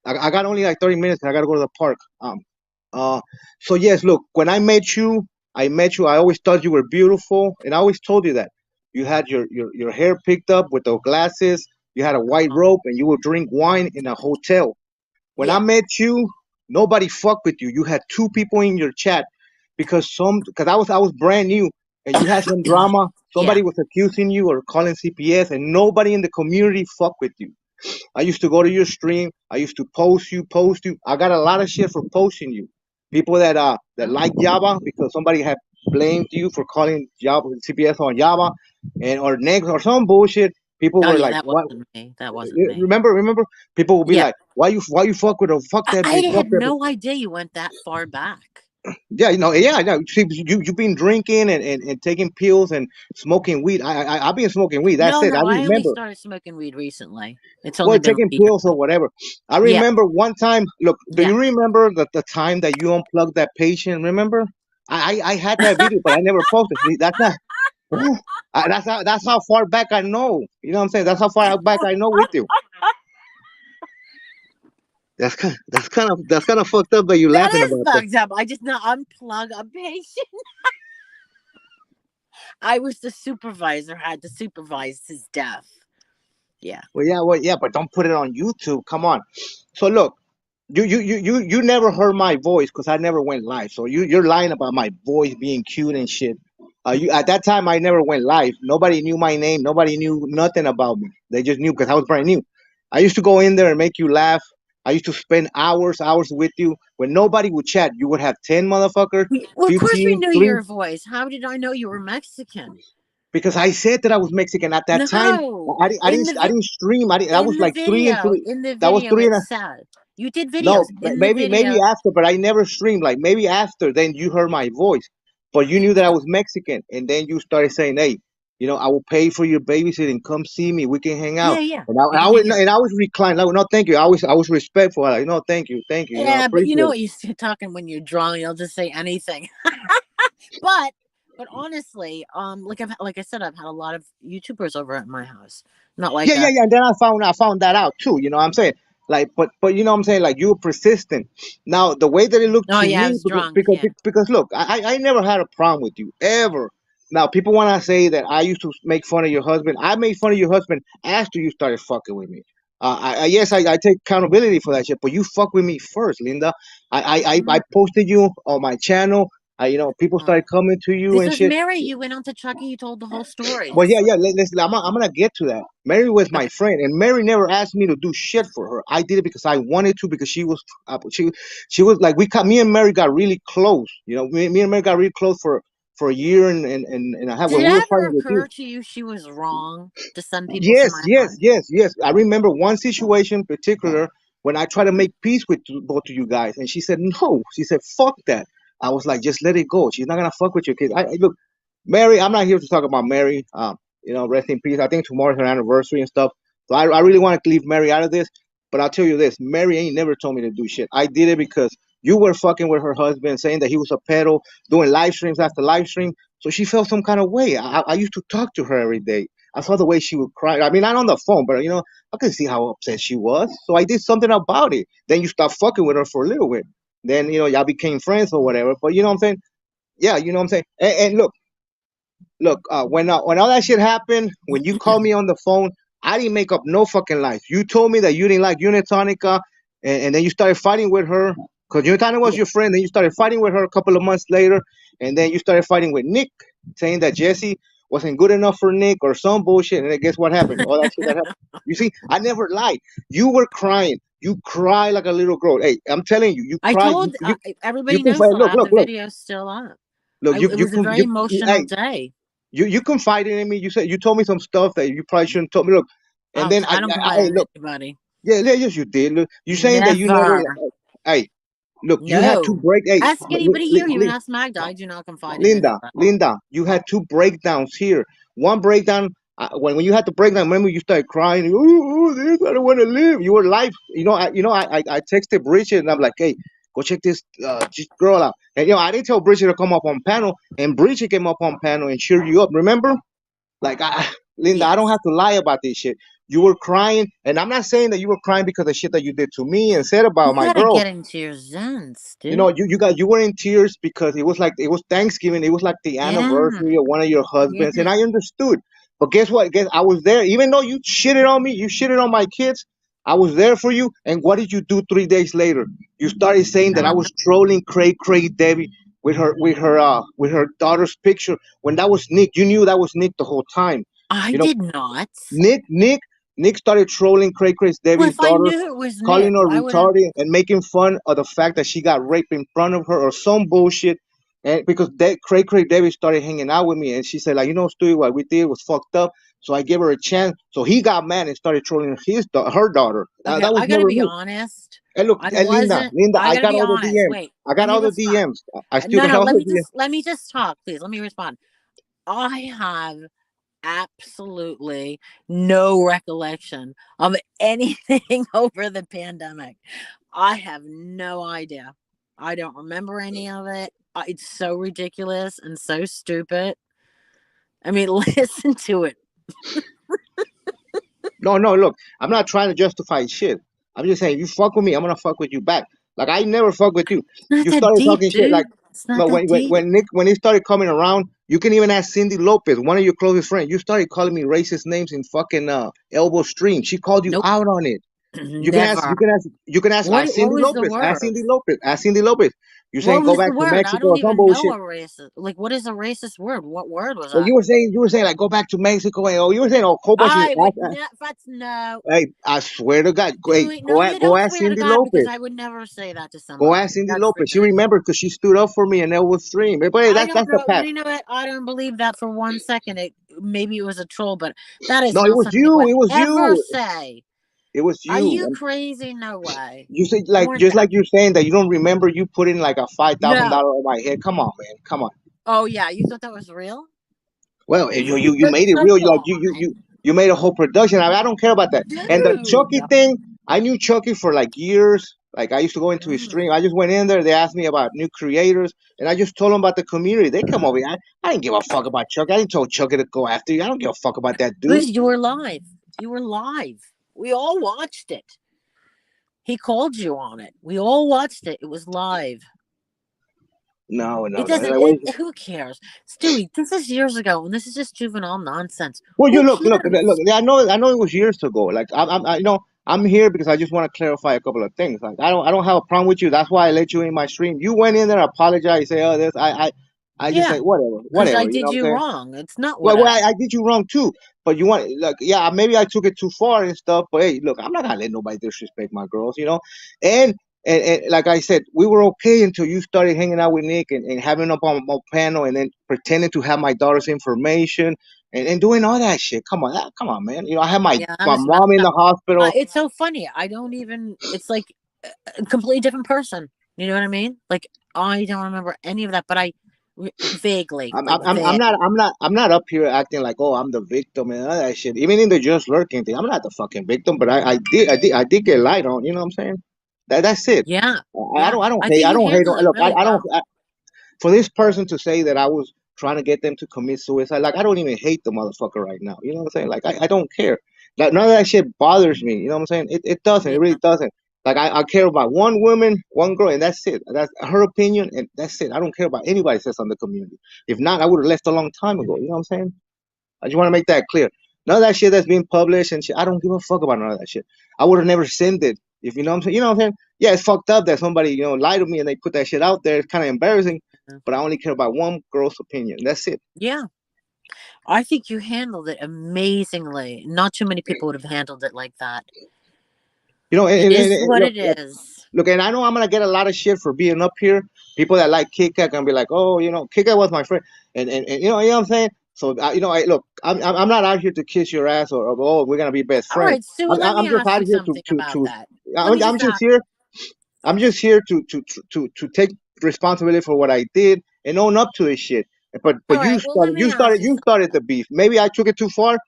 I got only like 30 minutes. And I gotta go to the park. Uh, so yes, look, when I met you. I always thought you were beautiful, and I always told you that you had your hair picked up with the glasses. You had a white Oh, robe, and you would drink wine in a hotel. When I yeah. met you, nobody fucked with you. You had two people in your chat because I was brand new, and you had some drama. Yeah. Somebody was accusing you or calling CPS, and nobody in the community fucked with you. I used to go to your stream. I used to post you. I got a lot of shit for posting you. People that like Java because somebody had blamed you for calling Java CPS on Java, and or next or some bullshit. People Oh were yeah, like, that "What? wasn't me. That wasn't me. Remember? People will be Yeah. like, why you fuck with her? Fuck that I bitch. Fuck had that bitch." no idea you went that far back. Yeah, yeah, yeah. See, you've been drinking and taking pills and smoking weed. I've been smoking weed. That's No, it. I no, I only remember. started smoking weed recently. It's only Well, been taking a year. pills or whatever. I Yeah. remember one time. Look, do Yeah. you remember the time that you unplugged that patient? Remember? I had that video, but I never posted. See, that's not. That's how far back I know. You know what I'm saying? That's how far back I know with you. That's kind of fucked up that you That laughing is about that. fucked up. I just not unplug a patient. I was the supervisor, had to supervise his death. Yeah. Well, yeah, but don't put it on YouTube. Come on. So look, you never heard my voice because I never went live. So you're lying about my voice being cute and shit. At that time I never went live. Nobody knew my name. Nobody knew nothing about me. They just knew because I was brand new. I used to go in there and make you laugh. I used to spend hours with you. When nobody would chat, you would have 10 motherfuckers, Well, of course we 15, knew three. your voice. How did I know you were Mexican? Because I said that I was Mexican at that time. No. I didn't stream. That was like three and three. In the That was video three it and a said. You did No, videos in the maybe video. after, but I never streamed. Like maybe after, then you heard my voice, but you knew that I was Mexican, and then you started saying, "Hey, I will pay for your babysitting. Come see me. We can hang out." Yeah, yeah. And I, We I can was hang out. and I was reclined. Like, no, thank you. I was respectful. Like, no, thank you. I Yeah, but you appreciate know it. what you're talking when you're drunk, you'll just say anything. but honestly, like I said, I've had a lot of YouTubers over at my house. Not Yeah, like yeah, yeah. And then I found that out too. You know what I'm saying? Like, but you know what I'm saying? Like you were persistent. Now the way that it looked oh to yeah, I me, was because drunk. because, Yeah. because look, I never had a problem with you ever. Now people want to say that I used to make fun of your husband. I made fun of your husband after you started fucking with me. Yes, I take accountability for that shit, but you fuck with me first, Linda. I posted you on my channel. People Oh. started coming to you This and was shit. Mary. You went on to Chucky. You told the whole story. Well, This yeah, was yeah. I'm gonna get to that. Mary was my okay. friend, and Mary never asked me to do shit for her. I did it because I wanted to, because she was like me and Mary got really close. Me and Mary got really close for a year and a half Did when it we were ever fighting with you. occur to you she was wrong to send people to Yes, my yes, house? yes, yes. I remember one situation in particular when I tried to make peace with both of you guys, and she said no. She said fuck that. I was like, just let it go. She's not gonna fuck with your kids. Look, Mary. I'm not here to talk about Mary. Rest in peace. I think tomorrow's her anniversary and stuff. So I really want to leave Mary out of this. But I'll tell you this: Mary ain't never told me to do shit. I did it because you were fucking with her husband, saying that he was a pedo, doing live streams after live stream. So she felt some kind of way. I used to talk to her every day. I saw the way she would cry. I mean, not on the phone, but I could see how upset she was. So I did something about it. Then you stopped fucking with her for a little bit. Then y'all became friends or whatever. But you know what I'm saying? Yeah, you know what I'm saying. And look. When all that shit happened, when you called me on the phone, I didn't make up no fucking lies. You told me that you didn't like Unitonica, and then you started fighting with her because Unitonica was Yeah. your friend. Then you started fighting with her a couple of months later, and then you started fighting with Nick, saying that Jesse wasn't good enough for Nick or some bullshit. And then guess what happened? All that shit that happened. You see, I never lied. You were crying. You cry like a little girl. Hey, I'm telling you, you I cry. told You everybody can knows fight. that I Look, have look, the look, video still up. look. It was a very emotional Hey, day. you confided in me. You told me some stuff that you probably shouldn't told me. Look, and then I don't confide hey, in look, anybody. yeah, yeah, yes, you did. Look, you saying that you never. Never. Hey, look, you had two No. break. Hey, Ask anybody here. Even ask Magda. I do not confide in anybody. Linda, you had two breakdowns here. One breakdown. When you had the breakdown, remember you started crying. Oh, this, I don't want to live. You were live. I texted Bridget and I'm like, hey, go check this girl out. And I didn't tell Bridget to come up on panel, and Bridget came up on panel and cheered you up. Remember? Like, Linda, I don't Yes. have to lie about this shit. You were crying, and I'm not saying that you were crying because of shit that you did to me and said You about my gotta girl. get into your zens, dude. You were in tears because it was Thanksgiving. It was like the Yeah. anniversary of one of your husbands, and Yeah. I understood. But guess what? Guess I was there. Even though you shitted on me, you shitted on my kids. I was there for you. And what did you do 3 days later? You started saying that I was trolling Cray Debbie with her daughter's picture when that was Nick. You knew that was Nick the whole time. I You know, did not. Nick started trolling Cray Well, Debbie's if I daughter, knew it was calling Nick, her why would I? retarded and making fun of the fact that she got raped in front of her or some bullshit. And because Cray David started hanging out with me, and she said, like, Stewie, what we did was fucked up. So I gave her a chance. So he got mad and started trolling her daughter. Okay, That was I gotta never be me. honest. And look, I Linda, wasn't. Linda, I I gotta got be all the honest. DMs. Wait, I let got me all the respond. DMs. I still No, got no. all the DMs. Let me just talk, please. Let me respond. I have absolutely no recollection of anything over the pandemic. I have no idea. I don't remember any of it. It's so ridiculous and so stupid. I mean, listen to it. No, no, look, I'm not trying to justify shit. I'm just saying, you fuck with me, I'm gonna fuck with you back. Like I never fuck with you. It's not You that started deep, talking shit. Like dude. It's not that deep. when Nick started coming around, you can even ask Cindy Lopez, one of your closest friends. You started calling me racist names in fucking Elbow Stream. She called you Nope. out on it. Never. You can ask What? What Cindy was the Lopez. word? Ask Cindy Lopez. You saying What go was the back to word? I Mexico don't or some even know bullshit. a racist. Like, what is a racist word? What word was Well, that? you were saying like go back to Mexico and you were saying a whole bunch of I would not. That's no. hey, I swear to God, hey, Stewie, no, you go don't ask swear to Cindy God because Lopez. I would never say that to Go somebody. ask Cindy That's Lopez. She ridiculous. remembered because she stood up for me and Elwood Stream. But hey, I don't that's the know. past. You know what? I don't believe that for 1 second. Maybe it was a troll, but that is No, it not was something I you. would It was ever you. say. It was Are you. you And crazy? No way. you say You like weren't just that. like you're saying that you don't remember you putting like a $5,000 No. on my head. Come on, man. Come on. Oh yeah, you thought that was real? Well, you made it Come real. on, You made a whole production. I don't care about that. And the dude. Chucky thing, I knew Chucky for like years. Like I used to go into his stream. Mm. I just went in there. They asked me about new creators, and I just told them about the community. They come over here. I didn't give a fuck about Chucky. I didn't tell Chucky to go after you. I don't give a fuck about that dude. Because you were live. You were live. We all watched it. He called you on it. We all watched it. It was live. No, no, It no. doesn't. Like, wait. Who cares, Stewie? This is years ago, and this is just juvenile nonsense. Well, you Who look. cares? I know it was years ago. Like I'm here because I just want to clarify a couple of things. Like I don't have a problem with you. That's why I let you in my stream. You went in there, apologize, say, oh, this. I just Yeah, say whatever, because I whatever. You know did what you I'm saying? wrong. It's not Well, whatever. I did you wrong too. But you want like, yeah, maybe I took it too far and stuff. But hey, look, I'm not gonna let nobody disrespect my girls, you know. And and like I said, we were okay until you started hanging out with Nick and having up on my panel and then pretending to have my daughter's information and doing all that shit. Come on, man. You know, I had Yeah, that my was messed mom in up. the hospital. It's so funny. I don't even. It's like a completely different person. You know what I mean? Like I don't remember any of that, but I vaguely, like vague. I'm not up here acting like, oh, I'm the victim and all that shit. Even in the just lurking thing, I'm not the fucking victim, but I did get lied on. You know what I'm saying? That's it. Yeah, yeah. I I think you don't hate. handled it Look, really I don't. well. For this person to say that I was trying to get them to commit suicide, like I don't even hate the motherfucker right now. You know what I'm saying? Like I don't care. Like none of that shit bothers me. You know what I'm saying? It doesn't. It really Yeah, doesn't. Like I care about one woman, one girl, and that's it. That's her opinion, and that's it. I don't care about anybody says on the community. If not, I would have left a long time ago. You know what I'm saying? I just want to make that clear. None of that shit that's being published and shit, I don't give a fuck about none of that shit. I would have never sent it. If you know what I'm saying, you know what I'm saying? Yeah, it's fucked up that somebody, lied to me and they put that shit out there. It's kind of embarrassing, but I only care about one girl's opinion. That's it. yeah. I think you handled it amazingly. Not too many people would have handled it like that. You know, It is and what look, it is. look, and I know I'm gonna get a lot of shit for being up here. People that like Kit Kat gonna be like, oh, Kit Kat was my friend, and you know what I'm saying. So look, I'm not out here to kiss your ass or oh we're gonna be best All friends. right, Stewie, let me I'm just ask out you here something about that. Let me I'm just just ask. here to take responsibility for what I did and own up to this shit. All But right, well, let me ask you you something. started the beef. Maybe I took it too far,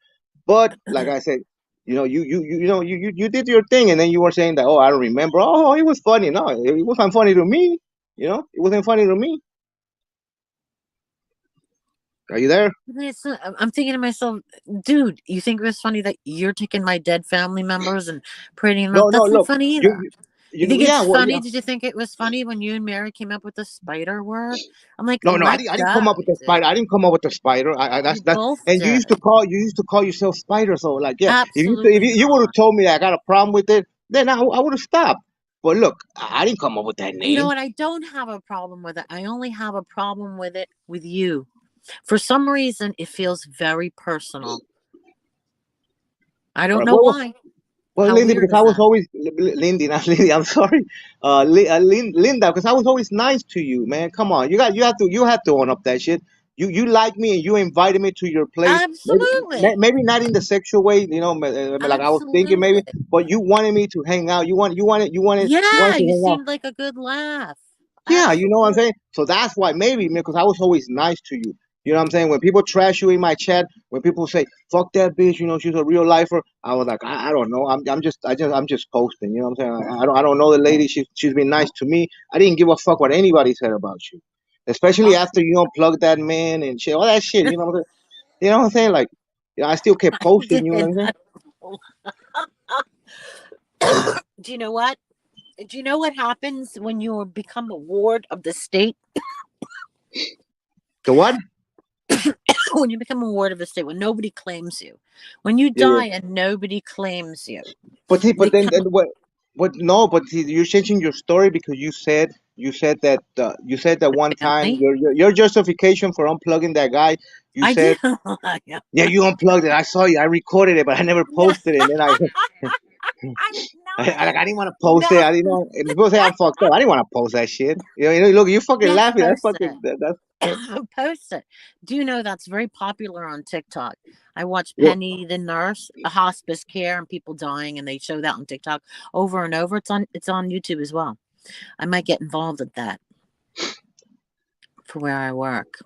but like I said, you did your thing, and then you were saying that oh I don't remember. Oh, it was funny. No, it wasn't funny to me. It wasn't funny to me. Are you there? I'm thinking to myself, dude, you think it was funny that you're taking my dead family members and parading them No, out? no. That's not Look, funny you either. You think it's yeah, well, funny? yeah. Did you think it was funny when you and Mary came up with the spider word? I'm like, No, no, let I didn't come up go, with the spider. dude. I didn't come up with the spider. You That's that. both And did. you used to call yourself Spider. So like, yeah, if Absolutely you would have not. told me that I got a problem with it, then I would have stopped. But look, I didn't come up with that You know name. what? I don't have a problem with it. I only have a problem with it with you. For some reason, it feels very personal. I All don't right. know why. Well, How Lindy, weird because is I was that? always Lindy, not Lindy. I'm sorry, Linda, because I was always nice to you, man. Come on, you have to own up that shit. You like me and you invited me to your place. Absolutely. Maybe not in the sexual way, you know, like I was thinking maybe, Absolutely. but you wanted me to hang out. You wanted Yeah, to you hang out. seemed like a good laugh. Yeah, you know what I'm Absolutely. saying? So that's why maybe because I was always nice to you. You know what I'm saying? When people trash you in my chat, when people say "fuck that bitch," you know she's a real lifer. I was like, I don't know. I'm just posting. You know what I'm saying? I don't know the lady. She's been nice to me. I didn't give a fuck what anybody said about you, especially Well, after you unplugged that man and shit, all that shit. You know what I'm saying? You know what I'm saying? Like, I still kept I posting. did. You know what I'm saying? Do you know what? Do you know what happens when you become a ward of the state? The what? When you become a ward of the state, when nobody claims you, when you Yeah, yeah. die and nobody claims you, But see, they then come. what? But no, but see, you're changing your story because you said that one time Family. your justification for unplugging that guy. You I said, did. yeah, you unplugged it. I saw you. I recorded it, but I never No, posted it. And then no, I didn't want to post it. no. I didn't know. And people say I'm fucked up. I didn't want to post that shit. Look, you fucking Yes, laughing. That's post fucking. That's it. Post it. Do you know that's very popular on TikTok? I watch what. Penny the nurse, a hospice care, and people dying, and they show that on TikTok over and over. It's on YouTube as well. I might get involved with that for where I work.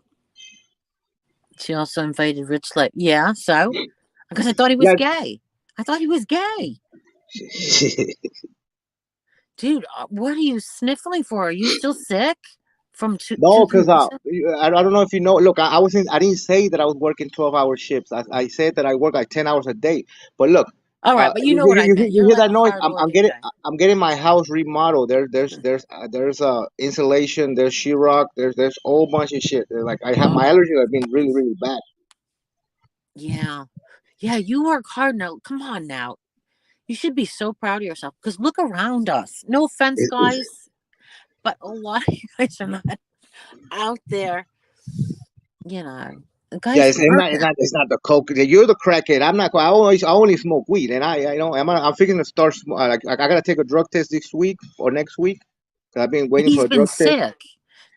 She also invited Rich Lake. Yeah, so because I thought he was Yeah. gay. I thought he was gay. Dude, what are you sniffling for? Are you still sick from two No, three because weeks ago? I don't know if you know. Look, I didn't say that I was working 12-hour shifts. I said that I work like 10 hours a day. But look, All right, but you know what I meant. you You're hear like that a noise? hardworking guy. I'm getting my house remodeled. There's insulation. There's sheetrock. There's a whole bunch of shit. Like I have Oh, my allergies have been really bad. yeah. Yeah, you work hard now. Come on now. You should be so proud of yourself because look around us. No offense, It's guys, but a lot of you guys are not out there. You know, the Yeah, guys working. it's not the coke. You're the crackhead. I'm not. I only smoke weed, and I don't. I'm fixing to start. I gotta take a drug test this week or next week. 'Cause I've been waiting for He's a been drug test. sick.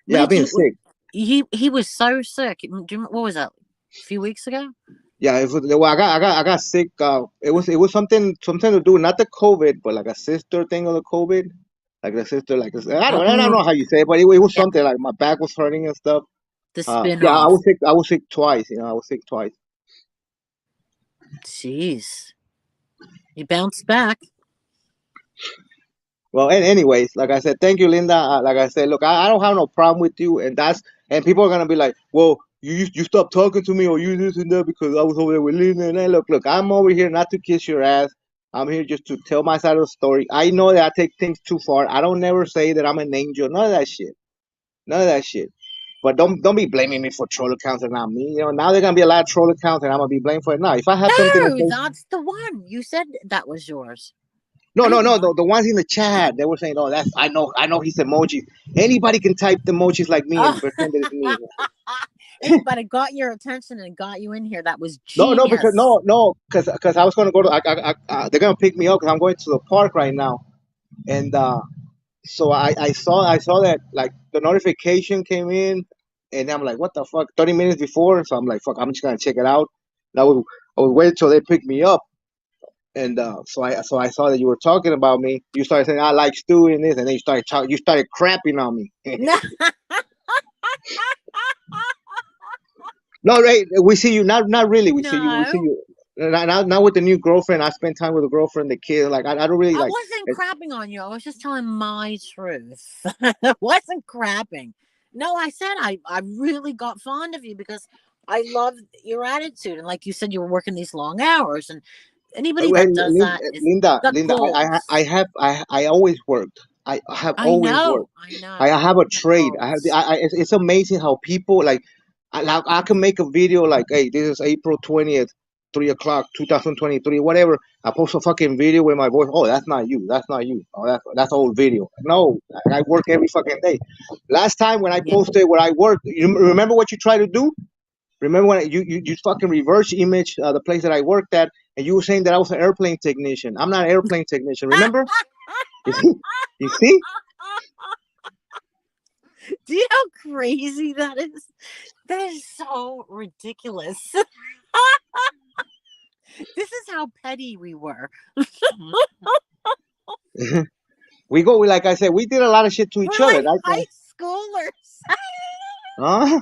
Yeah, I've Like been sick. he was so sick. What was that? A few weeks ago? Yeah, well, I got sick. It was something to do not the COVID, but like a sister thing of the COVID. Like the sister, I don't Oh, know how you say it, but it was yeah, something like my back was hurting and stuff. the spin Yeah, I off. was sick. I was sick twice. You know, I was sick twice. Jeez, you bounced back. Well, anyways, like I said, thank you, Linda. Like I said, look, I don't have no problem with you, and people are gonna be like, well, you stopped talking to me or you this and that because I was over there with Linda. And look, I'm over here not to kiss your ass. I'm here just to tell my side of the story. I know that I take things too far. I don't never say that I'm an angel. None of that shit. None of that shit. But don't be blaming me for troll accounts and not me. You know, now there's gonna be a lot of troll accounts and I'm gonna be blamed for it. Now, if I had something to No, say, that's the one. You said that was yours. no, I no, didn't no. want. The ones in the chat, they were saying, "Oh, that's I know he's emojis. Anybody can type the emojis like me Oh, and pretend that it's me." hey, but it got your attention and got you in here. That was No, no, because genius. because I was gonna go to. They're gonna pick me up because I'm going to the park right now, and so I saw that like the notification came in, and I'm like, what the fuck? 30 minutes before, so I'm like, fuck, I'm just gonna check it out. And I would wait till they pick me up. And so I saw that you were talking about me. You started saying I like Stu and this, and then you started crapping on me. No, No, right? We see you. Not really. We see you. We see no, you. Not with the new girlfriend. I spend time with the girlfriend, the kid. Like I don't really I like. wasn't crapping on you. I was just telling my truth. I wasn't crapping. No, I said I really got fond of you because I loved your attitude. And like you said, you were working these long hours. And Anybody that does that is got Linda, goals. I always worked. I have always worked. I I know. have a You have trade. goals. It's amazing how people like, I can make a video like, hey, this is April 20th, 3 o'clock, 2023, whatever. I post a fucking video with my voice. Oh, that's not you. That's not you. Oh, that's old video. No, I work every fucking day. Last time when I Yeah. posted where I worked, you remember what you tried to do? Remember when you fucking reverse image the place that I worked at, and you were saying that I was an airplane technician. I'm not an airplane technician. Remember? You see? Do you know how crazy that is? That is so ridiculous. This is how petty we were. Like I said, we did a lot of shit to We're each other. like high schoolers. Huh?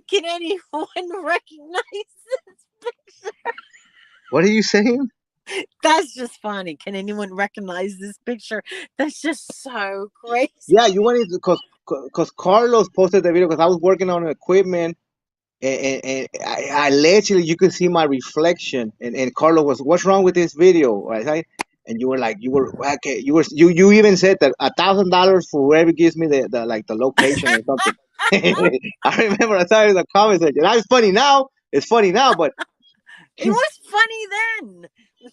Can anyone recognize this? What are you saying? That's just funny. Can anyone recognize this picture? That's just so crazy. Yeah, you wanted to, cause Carlos posted the video because I was working on equipment, and I literally, you could see my reflection, and Carlos was, what's wrong with this video, right? And you were like, you were okay, you even said that $1,000 for whoever gives me the like the location or something. I remember I saw it in the comment section. That was funny now. It's funny now, but It was funny then. It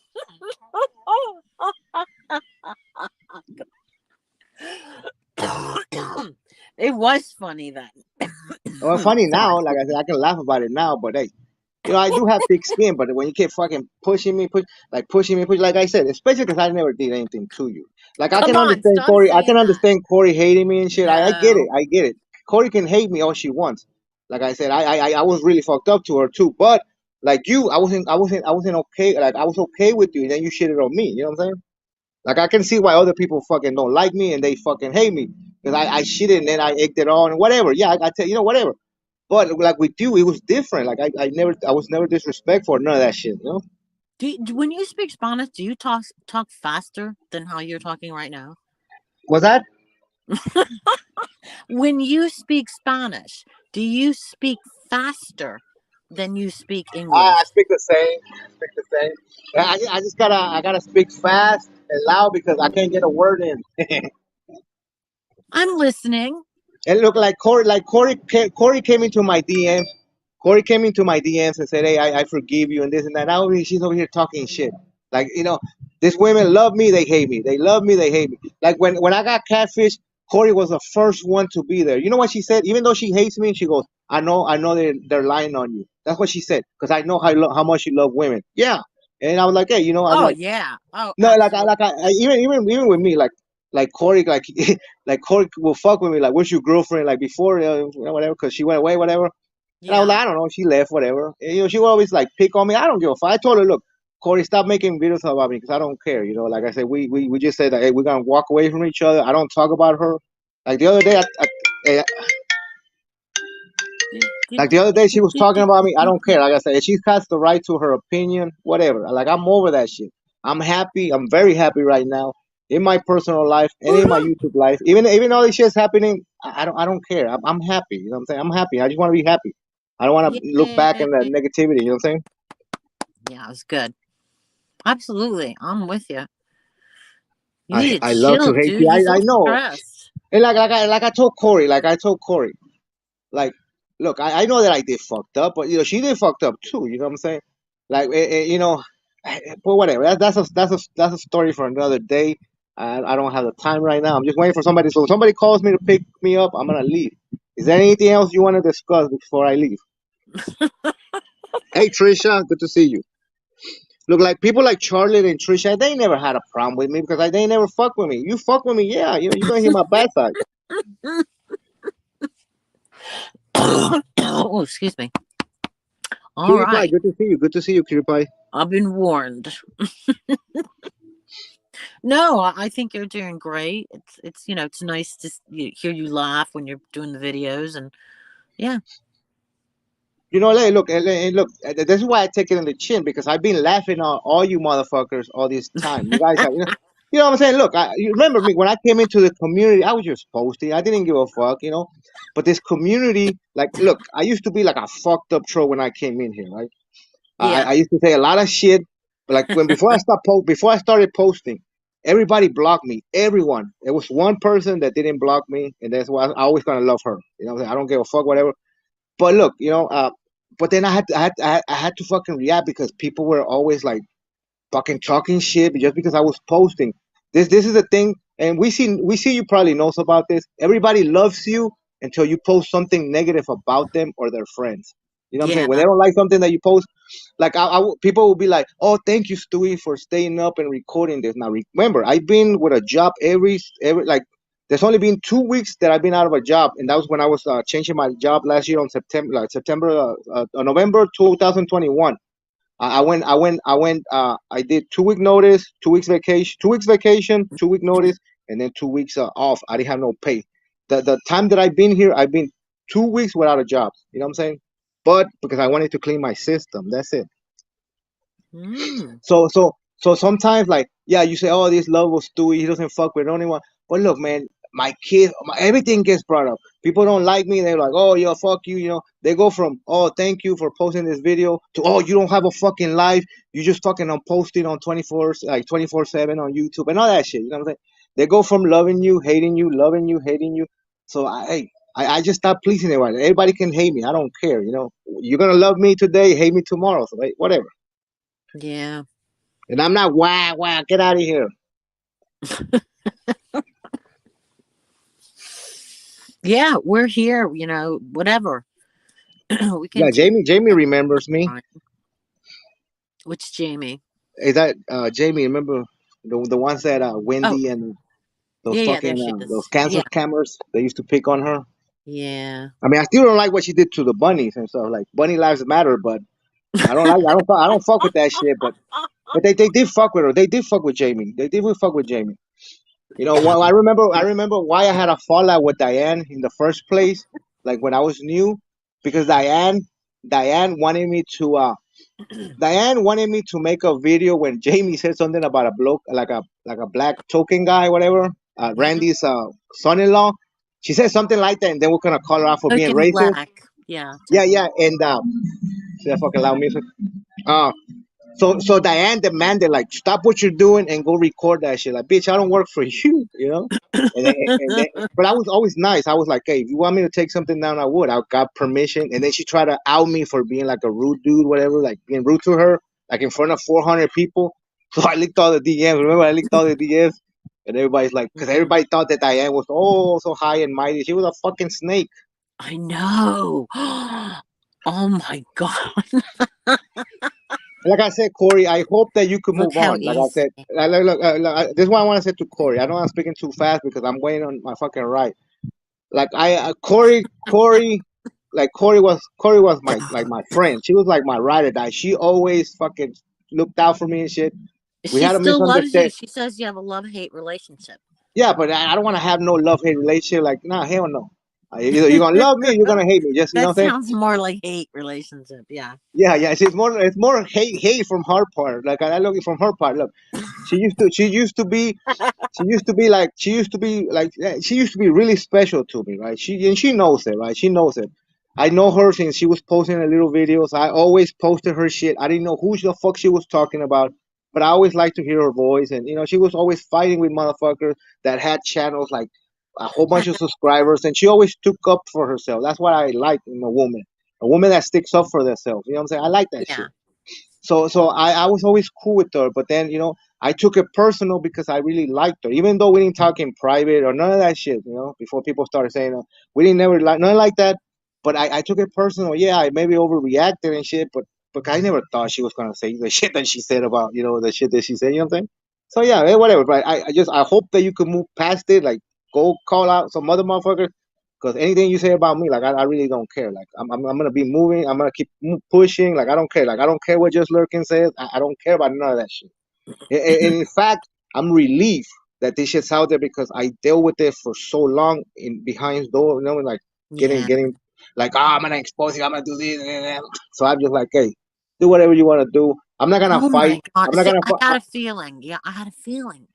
was funny then. well, funny Sorry. now. Like I said, I can laugh about it now, but hey, I do have thick skin, but when you keep fucking pushing me, like I said, especially because I never did anything to you. Like I Come can on, understand stop Corey. I can saying that. understand Corey hating me and shit. I get it. No. I get it. Corey can hate me all she wants. Like I said, I was really fucked up to her too. But like you, I wasn't okay. Like I was okay with you, and then you shitted on me. You know what I'm saying? Like I can see why other people fucking don't like me and they fucking hate me because I shitted and then I egged it on and whatever. Yeah, I tell whatever. But like with you, it was different. Like I was never disrespectful or none of that shit. When you speak Spanish, do you talk faster than how you're talking right now? Was that? When you speak Spanish, do you speak faster than you speak I English? speak the same. I speak the same. I just I gotta speak fast and loud because I can't get a word in. I'm listening. And look, Corey came into my DMs. Corey came into my DMs and said, "Hey, I forgive you and this and that." Now she's over here talking shit. Like these women love me, they hate me. They love me, they hate me. Like when I got catfish, Corey was the first one to be there. You know what she said? Even though she hates me, she goes, I know they're lying on you." That's what she said because I know how much you love women. Yeah, and I was like, hey, I'm Oh like, yeah. Oh, no, absolutely. even with me, like Corey, like like Corey will fuck with me, like, where's your girlfriend? Like before, whatever, because she went away, whatever. And I was Yeah. like, I don't know, she left, whatever. And, she would always like pick on me. I don't give a fuck. I told her, look, Corey, stop making videos about me because I don't care. Like I said, we just said that, hey, we're gonna walk away from each other. I don't talk about her. Like the other day, I like the other day, she was talking about me. I don't care. Like I said, she has the right to her opinion, whatever. Like I'm over that shit. I'm happy. I'm very happy right now in my personal life and in my YouTube life. Even all this shit's happening, I don't care. I'm happy. You know what I'm saying? I'm happy. I just want to be happy. I don't want to look back Yeah. in that negativity. You know what I'm saying? Yeah, it was good. Absolutely. I'm with you. You I need to I love to chill, hate dude. you. You're I so know. stressed. And like I told Corey, like, look, I know that I did fucked up, but she did fucked up too. You know what I'm saying? Like, but whatever. That's a story for another day. I don't have the time right now. I'm just waiting for somebody. So if somebody calls me to pick me up, I'm gonna leave. Is there anything else you want to discuss before I leave? Hey, Trisha, good to see you. Look, like people like Charlotte and Trisha, they never had a problem with me because they never fuck with me. You fuck with me, yeah. You're gonna hear my bad side. Oh, excuse me. All Cutie Pie, right. good to see you. Good to see you, Cutie Pie. I've been warned. No, I think you're doing great. It's nice to hear you laugh when you're doing the videos, and yeah. Look, look. This is why I take it in the chin because I've been laughing on all you motherfuckers all this time. You guys, what I'm saying. Look, you remember me when I came into the community? I was just posting. I didn't give a fuck. But this community, like, look, I used to be like a fucked up troll when I came in here, right? Yeah. I used to say a lot of shit. Like when before I started posting, everybody blocked me. Everyone. It was one person that didn't block me, and that's why I always gonna love her. You know, what I'm saying? I don't give a fuck whatever. But look, but then I had to fucking react because people were always like fucking talking shit just because I was posting. This is the thing, and we see you probably knows about this. Everybody loves you until you post something negative about them or their friends. You know what I'm saying? When they Yeah. don't like something that you post, like people will be like, "Oh, thank you, Stewie, for staying up and recording this." Now, remember, I've been with a job every like. There's only been 2 weeks that I've been out of a job, and that was when I was changing my job last year on November 2021. I did 2 week notice, 2 weeks vacation, 2 weeks vacation, 2 week notice, and then 2 weeks off. I didn't have no pay. The time that I've been here, I've been 2 weeks without a job. You know what I'm saying? But because I wanted to clean my system, that's it. Mm. So sometimes like yeah, you say oh this love was Stewie, he doesn't fuck with anyone. But look, man, my kids, everything gets brought up. People don't like me. They're like oh yo fuck you. They go from oh thank you for posting this video to oh you don't have a fucking life. You just fucking on posting on 24/7 on YouTube and all that shit. You know what I'm saying? They go from loving you, hating you, loving you, hating you. So I just stop pleasing everybody. Everybody can hate me. I don't care. You're gonna love me today, hate me tomorrow. So whatever. Yeah. And I'm not wah, get out of here. Yeah, we're here, whatever. We Yeah, can keep Jamie remembers me. on. Which Jamie? Is that Jamie? Remember the ones that Oh, Wendy and those yeah, yeah, there fucking she those is. cancer Yeah. cameras they used to pick on her. Yeah. I mean, I still don't like what she did to the bunnies and stuff. Like bunny lives matter, but I don't fuck with that shit. But they did fuck with her. They did fuck with Jamie. They did fuck with Jamie. I remember why I had a fallout with Diane in the first place. Like when I was new, because Diane wanted me to make a video when Jamie said something about a bloke, like a black token guy, whatever. Mhm. Randy's son-in-law. She said something like that, and then we're gonna call her out for being Token racist. black. Yeah, Yeah, token. yeah, and see that fucking loud music. Uh, so Diane demanded like stop what you're doing and go record that shit. Like, bitch, I don't work for you. And then, but I was always nice. I was like, hey, if you want me to take something down, I would. I got permission. And then she tried to out me for being like a rude dude, whatever, like being rude to her, like in front of 400 people. So I leaked all the DMs. Remember, I leaked all the DMs. And everybody's like, because Mhm. everybody thought that Diane was oh so high and mighty. She was a fucking snake. I know. Oh my god. Like I said, Corey, I hope that you could Look move how on. Like I easy. said, this is what I want to say to Corey. I know I'm speaking too fast because I'm waiting on my fucking right. Like Corey was my friend. She was like my ride or die. She always fucking looked out for me and shit. We She had a still loves you. misunderstanding. She says you have a love-hate relationship. Yeah, but I don't want to have no love hate relationship. Like, nah, hell no. Either you're gonna love me or you're gonna hate me. Just you know That what I'm saying? sounds more like hate relationship. Yeah. Yeah, yeah. It's more hate from her part. Like I look from her part. Look, she used to be really special to me, right? She knows it, right? She knows it. I know her since she was posting the little videos. I always posted her shit. I didn't know who the fuck she was talking about, but I always liked to hear her voice. And she was always fighting with motherfuckers that had channels like a whole bunch of subscribers, and she always took up for herself. That's what I like in a woman that sticks up for themselves. You know what I'm saying? I like that shit. Yeah. So I was always cool with her, but then I took it personal because I really liked her, even though we didn't talk in private or none of that shit. Before people started saying we didn't never like nothing like that, but I took it personal. Yeah, I maybe overreacted and shit, but I never thought she was gonna say the shit that she said about the shit that she said. You know what I'm saying? So yeah, whatever. But I hope that you could move past it, like go call out some other motherfuckers. Because anything you say about me, like I really don't care. Like I'm gonna be moving. I'm gonna keep pushing. Like I don't care. Like I don't care what Just Lurkin says. I don't care about none of that shit. And in fact, I'm relieved that this shit's out there because I dealt with it for so long in behind door. Like getting Yeah. getting like I'm gonna expose you. I'm gonna do this. So I'm just like, hey, do whatever you want to do. I'm not gonna Oh fight. my god. I'm not See, gonna I fight. had a feeling. Yeah, I had a feeling.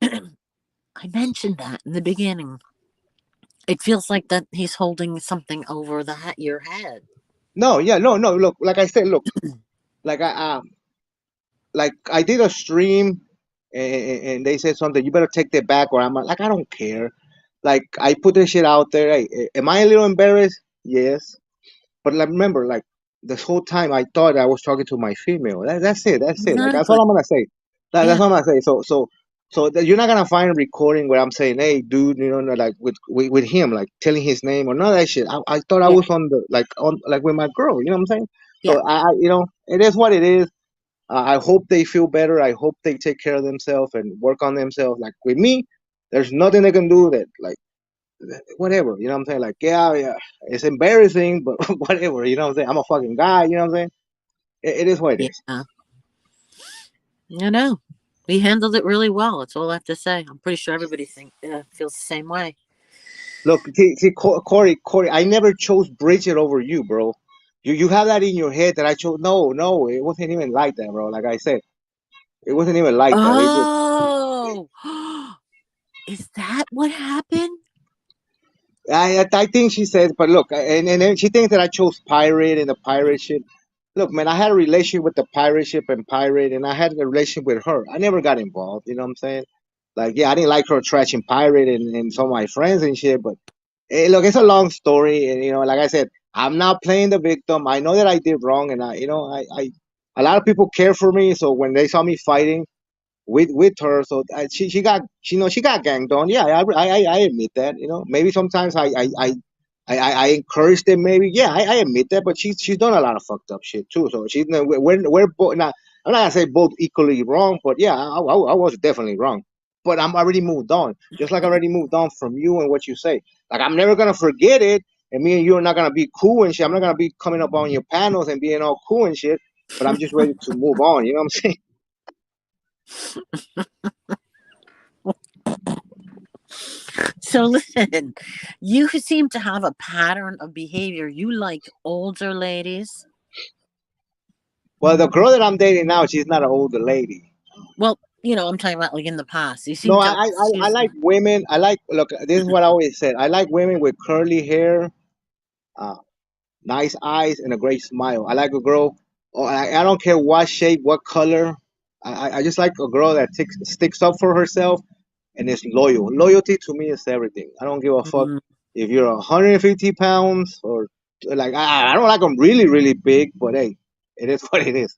I mentioned that in the beginning. It feels like that he's holding something over your head. No, yeah, no, no. Look, like I said, look, like like I did a stream, and they said something. You better take that back, or I'm like, I don't care. Like I put this shit out there. Hey, am I a little embarrassed? Yes, but like, remember, like this whole time I thought I was talking to my female. That's it. That's it. Like that's all Exactly. I'm gonna say. That's Yeah. all I'm gonna say. So that you're not gonna find a recording where I'm saying, "Hey, dude," like with him, like telling his name or none of that shit. I thought I Yeah. was on the on like with my girl. You know what I'm saying? Yeah. So it is what it is. I hope they feel better. I hope they take care of themselves and work on themselves. Like with me, there's nothing they can do that like whatever. You know what I'm saying? Like yeah, it's embarrassing, but whatever. You know what I'm saying? I'm a fucking guy. You know what I'm saying? It is what it is. Yeah. I know. We handled it really well. That's all I have to say. I'm pretty sure everybody feels the same way. Look, see, Corey, I never chose Bridget over you, bro. You have that in your head that I chose. No, it wasn't even like that, bro. Like I said, it wasn't even like that. It just Oh, is that what happened? I think she says, but look, and then she thinks that I chose pirate and the pirate shit. Look, man, I had a relationship with the pirate ship and pirate, and I had a relationship with her. I never got involved. You know what I'm saying? Like, yeah, I didn't like her trashing pirate and some of my friends and shit, but hey, look, it's a long story, and like I said, I'm not playing the victim. I know that I did wrong, and a lot of people care for me. So when they saw me fighting with her, so she got she got ganged on. Yeah, I admit that. Maybe sometimes I encourage them. Maybe yeah, I admit that. But she's done a lot of fucked up shit too. So we're both not. I'm not gonna say both equally wrong, but yeah, I was definitely wrong. But I'm already moved on, just like I already moved on from you and what you say. Like I'm never gonna forget it, and me and you are not gonna be cool and shit. I'm not gonna be coming up on your panels and being all cool and shit. But I'm just ready to move on. You know what I'm saying? So listen, you seem to have a pattern of behavior. You like older ladies. Well, the girl that I'm dating now, she's not an older lady. Well, I'm talking about like in the past. You No, seem to like I choose. like women. I like look. This is what I always said. I like women with curly hair, uh, nice eyes, and a great smile. I like a girl. Oh, I don't care what shape, what color. I just like a girl that sticks up for herself and is loyal. Loyalty to me is everything. I don't give a fuck Mm, if you're 150 pounds or like I don't like them really really big, but hey, it is what it is.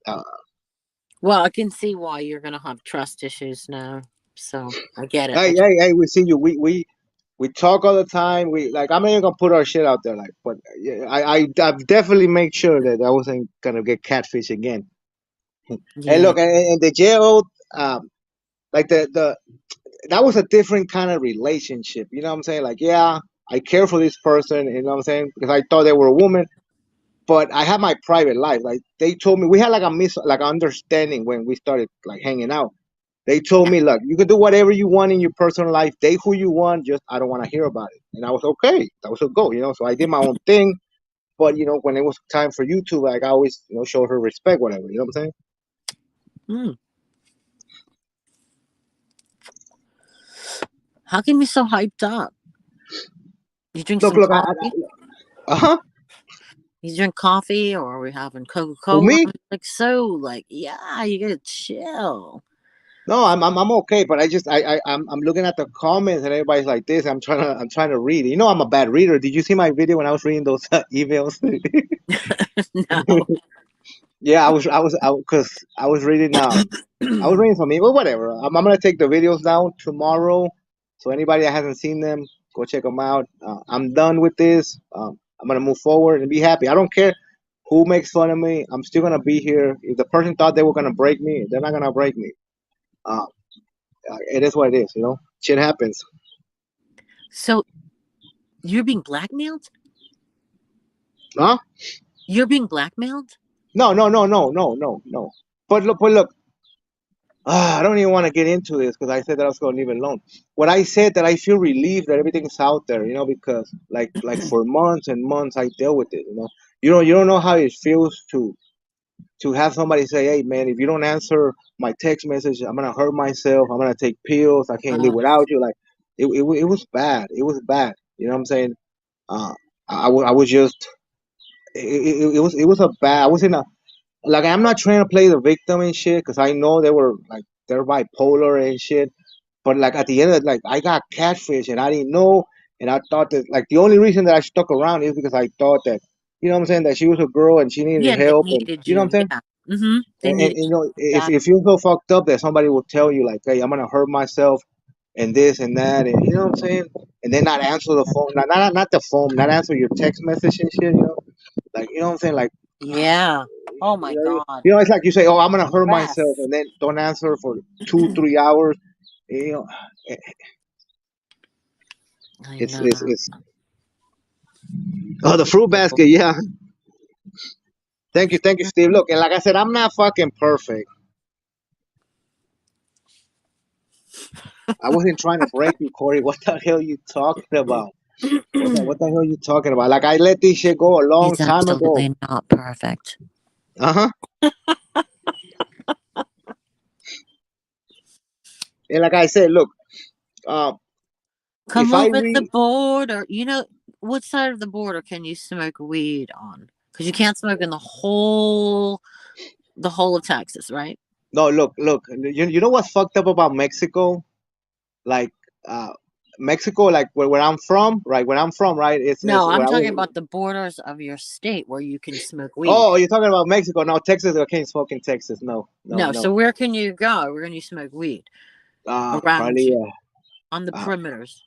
well, I can see why you're gonna have trust issues now. So I get it. Hey, we see you. We talk all the time. We like I'm not even gonna put our shit out there, like, but yeah, I've definitely make sure that I wasn't gonna get catfish again. Hey, Yeah. look, and the jail, like the that was a different kind of relationship. You know what I'm saying? Like, yeah, I care for this person. You know what I'm saying? Because I thought they were a woman, but I had my private life. Like they told me we had like like understanding when we started like hanging out. They told Yeah. me, look, you can do whatever you want in your personal life, date who you want, just I don't want to hear about it. And I was okay. That was a go. So I did my own thing. But when it was time for you to, like I always, show her respect, whatever. You know what I'm saying? Mm. How can you be so hyped up? You drink Look, some look, coffee? uh-huh. You drink coffee, or are we having Coca For Cola? me, Like so, like yeah, you gotta chill. no, I'm okay, but I'm looking at the comments and everybody's like this. I'm trying to read. I'm a bad reader. Did you see my video when I was reading those emails? No. Yeah, because I was reading I was reading some email, whatever. I'm gonna take the videos down tomorrow, so anybody that hasn't seen them, go check them out. I'm done with this. I'm gonna move forward and be happy. I don't care who makes fun of me. I'm still gonna be here. If the person thought they were gonna break me, they're not gonna break me. Uh, it is what it is. Shit happens. So you're being blackmailed? Huh? You're being blackmailed? No, no, no, no, no, no, no. But look. I don't even want to get into this because I said that I was going to leave it alone. What I said that I feel relieved that everything's out there, because like for months and months I dealt with it. You don't know how it feels to have somebody say, "Hey man, if you don't answer my text message, I'm gonna hurt myself. I'm gonna take pills. I can't live Uh, without you." Like it was bad. It was bad. You know what I'm saying? Uh, I was just it was a bad. I was in like I'm not trying to play the victim and shit because I know they were like they're bipolar and shit. But like at the end of it, like I got catfish and I didn't know, and I thought that like the only reason that I stuck around is because I thought that what I'm saying, that she was a girl and she needed Yeah, and they help, and needed you know what I'm you. saying. Yeah. Mm-hmm. They And needed you you. know, Exactly. if you're so fucked up that somebody will tell you like, hey, I'm gonna hurt myself and this and that, and you know what I'm saying, and then not answer the phone, not the phone, not answer your text message and shit, like you know what I'm saying, like Yeah. Oh my God. it's like you say, oh, I'm gonna hurt myself, Stress. and then don't answer for 2 3 hours, you know, I it's know. it's it's oh, the fruit basket, yeah. Thank you, Steve. Look, and like I said, I'm not fucking perfect. I wasn't trying to break you, Corey. What the hell you talking about? What the hell you talking about? Like I let this shit go a long He's time ago. absolutely not perfect. Uh huh. And like I said, look, uh, Come if I over the read, border. What side of the border can you smoke weed on? Because you can't smoke in the whole of Texas, right? no, look, you know what's fucked up about Mexico? Like, uh, Mexico, like where I'm from, right? Where I'm from, right? It's No, I'm where I talking was. about the borders of your state where you can smoke weed. Oh, you're talking about Mexico? No, Texas. I can't smoke in Texas. No, no, No, no. so where can you go? Where can you smoke weed around Probably. you on the Uh, perimeters?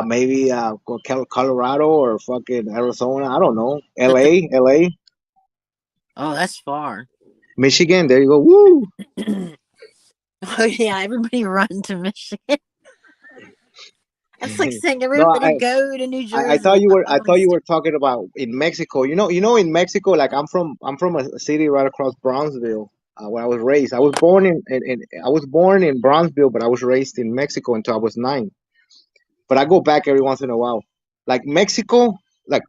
Maybe Colorado or fucking Arizona. I don't know. LA, Oh, that's far. Michigan. There you go. Woo! Oh yeah, everybody run to Michigan. That's like saying No, everybody go to New I thought Jersey. you That's were not what he's doing. talking about in Mexico. In Mexico, like I'm from a city right across Brownsville, where I was raised. I was born in Brownsville, but I was raised in Mexico until I was 9. But I go back every once in a while. Like Mexico, like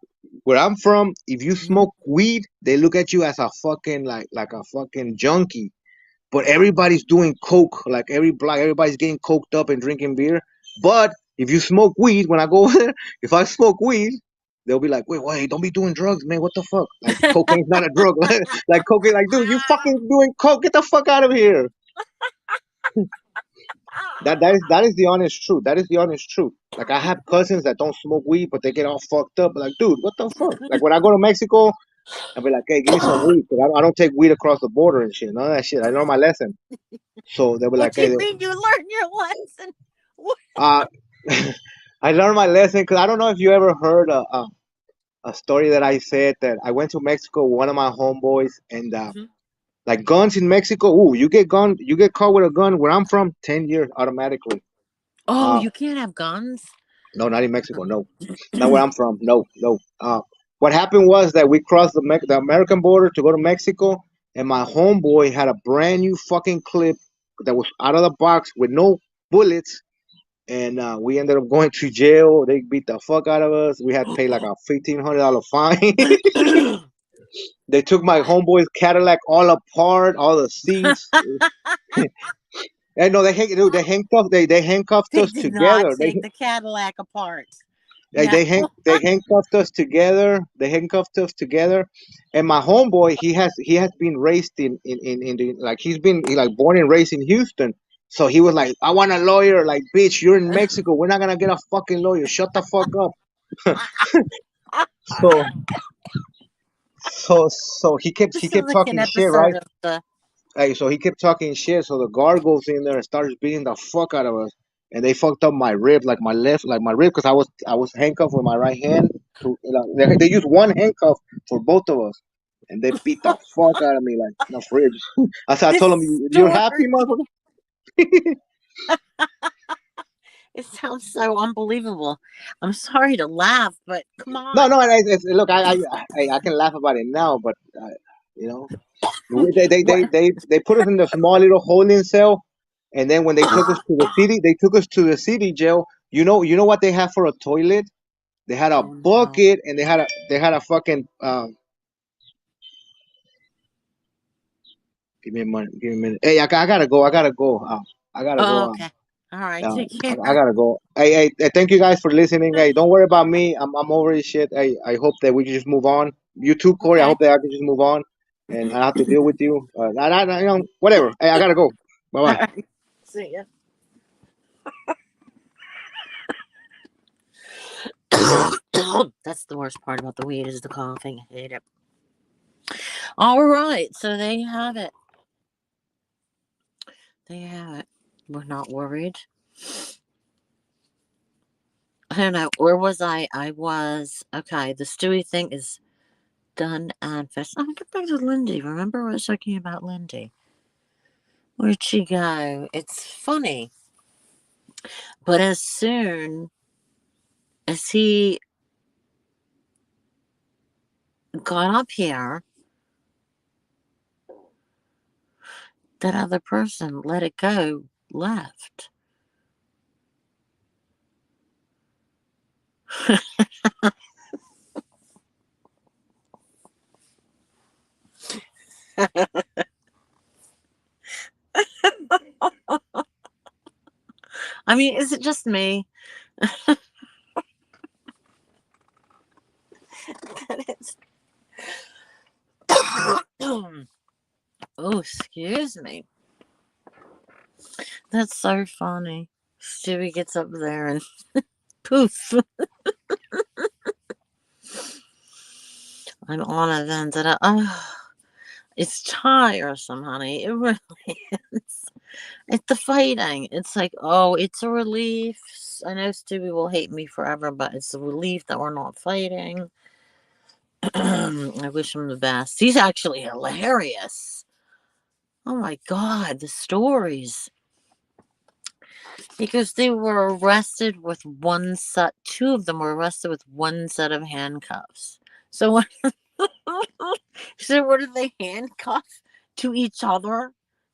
where I'm from, if you Mhm. smoke weed, they look at you as a fucking like a fucking junkie. But everybody's doing coke. Like everybody's getting coked up and drinking beer. But if you smoke weed, when I go there, if I smoke weed, they'll be like, wait, don't be doing drugs, man. What the fuck? Like cocaine's not a drug. Like cocaine, like dude, you fucking doing coke. Get the fuck out of here. That is the honest truth. That is the honest truth. Like I have cousins that don't smoke weed, but they get all fucked up. Like, dude, what the fuck? Like when I go to Mexico, I'll be like, hey, give me some weed. 'Cause I don't take weed across the border and shit. None of that shit. I know my lesson. So they'll be What like, do you hey, mean you learned your lesson? What? uh, I learned my lesson because I don't know if you ever heard a story that I said that I went to Mexico with one of my homeboys and Mhm. like guns in Mexico. Ooh, you get caught with a gun. Where I'm from, 10 years automatically. Oh, Uh, you can't have guns. no, not in Mexico. No, not where I'm from. No, no. What happened was that we crossed the American border to go to Mexico, and my homeboy had a brand new fucking clip that was out of the box with no bullets, and we ended up going to jail. They beat the fuck out of us. We had to pay like a $1,500 fine. They took my homeboy's Cadillac all apart, all the seats. And no, dude, they handcuffed They us did not together. take the Cadillac apart. They No. they handcuffed us together. They handcuffed us together, and my homeboy he has been raised in the like he like born and raised in Houston. So he was like, I want a lawyer. Like, bitch, you're in Mexico. We're not gonna get a fucking lawyer. Shut the fuck up. So so he This is kept like an talking shit, episode right? of the. Hey, so he kept talking shit. So the guard goes in there and starts beating the fuck out of us. And they fucked up my rib, like my rib, because I was handcuffed with my right hand. They used one handcuff for both of us, and they beat the fuck out of me like no fridge. I told him, This "You're happy, story. motherfucker." It sounds so unbelievable. I'm sorry to laugh, but come No, on. no. Look, I can laugh about it now, but you know, What? they put us in the small little holding cell, and then when they took us to the city, they took us to the city jail. You know what they have for a toilet? They had a Oh no. bucket, and they had a fucking. Give me a minute. Hey, I gotta go. I gotta go. I gotta Oh, go. okay. All right. Take care. I gotta go. Thank you guys for listening. Hey, don't worry about me. I'm over this shit. I hope that we can just move on. You too, Corey. I Okay. hope that I can just move on. and I have to deal with you. Whatever. Hey, I gotta go. Bye All bye. right. See ya. That's the worst part about the weed is the coughing. I hate it. All right, so there you have it. There you have it. We're not worried. I don't know. Where was I? I was okay. The Stewie thing is done and finished. I'm get back to Lyndy. Remember I was talking about Lyndy? Where'd she go? It's funny, but as soon as he got up here, that other person let it go, left. I mean, is it just me? Oh, excuse me. That's so funny. Stewie gets up there and poof. I'm on it then. Oh, it's tiresome, honey. It really is. It's the fighting. It's like, oh, it's a relief. I know Stewie will hate me forever, but it's a relief that we're not fighting. I wish him the best. He's actually hilarious. Oh my God, the stories. Because they were arrested with one set, two of them were arrested with one set of handcuffs. So what, so what are they handcuff to each other?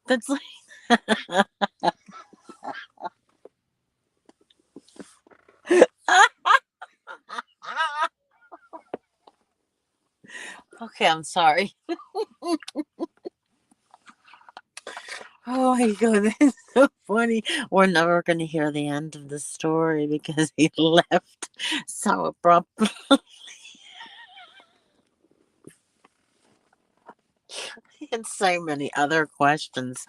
That's like, okay, I'm sorry. Oh my God, that's so funny. We're never going to hear the end of the story because he left so abruptly. And so many other questions.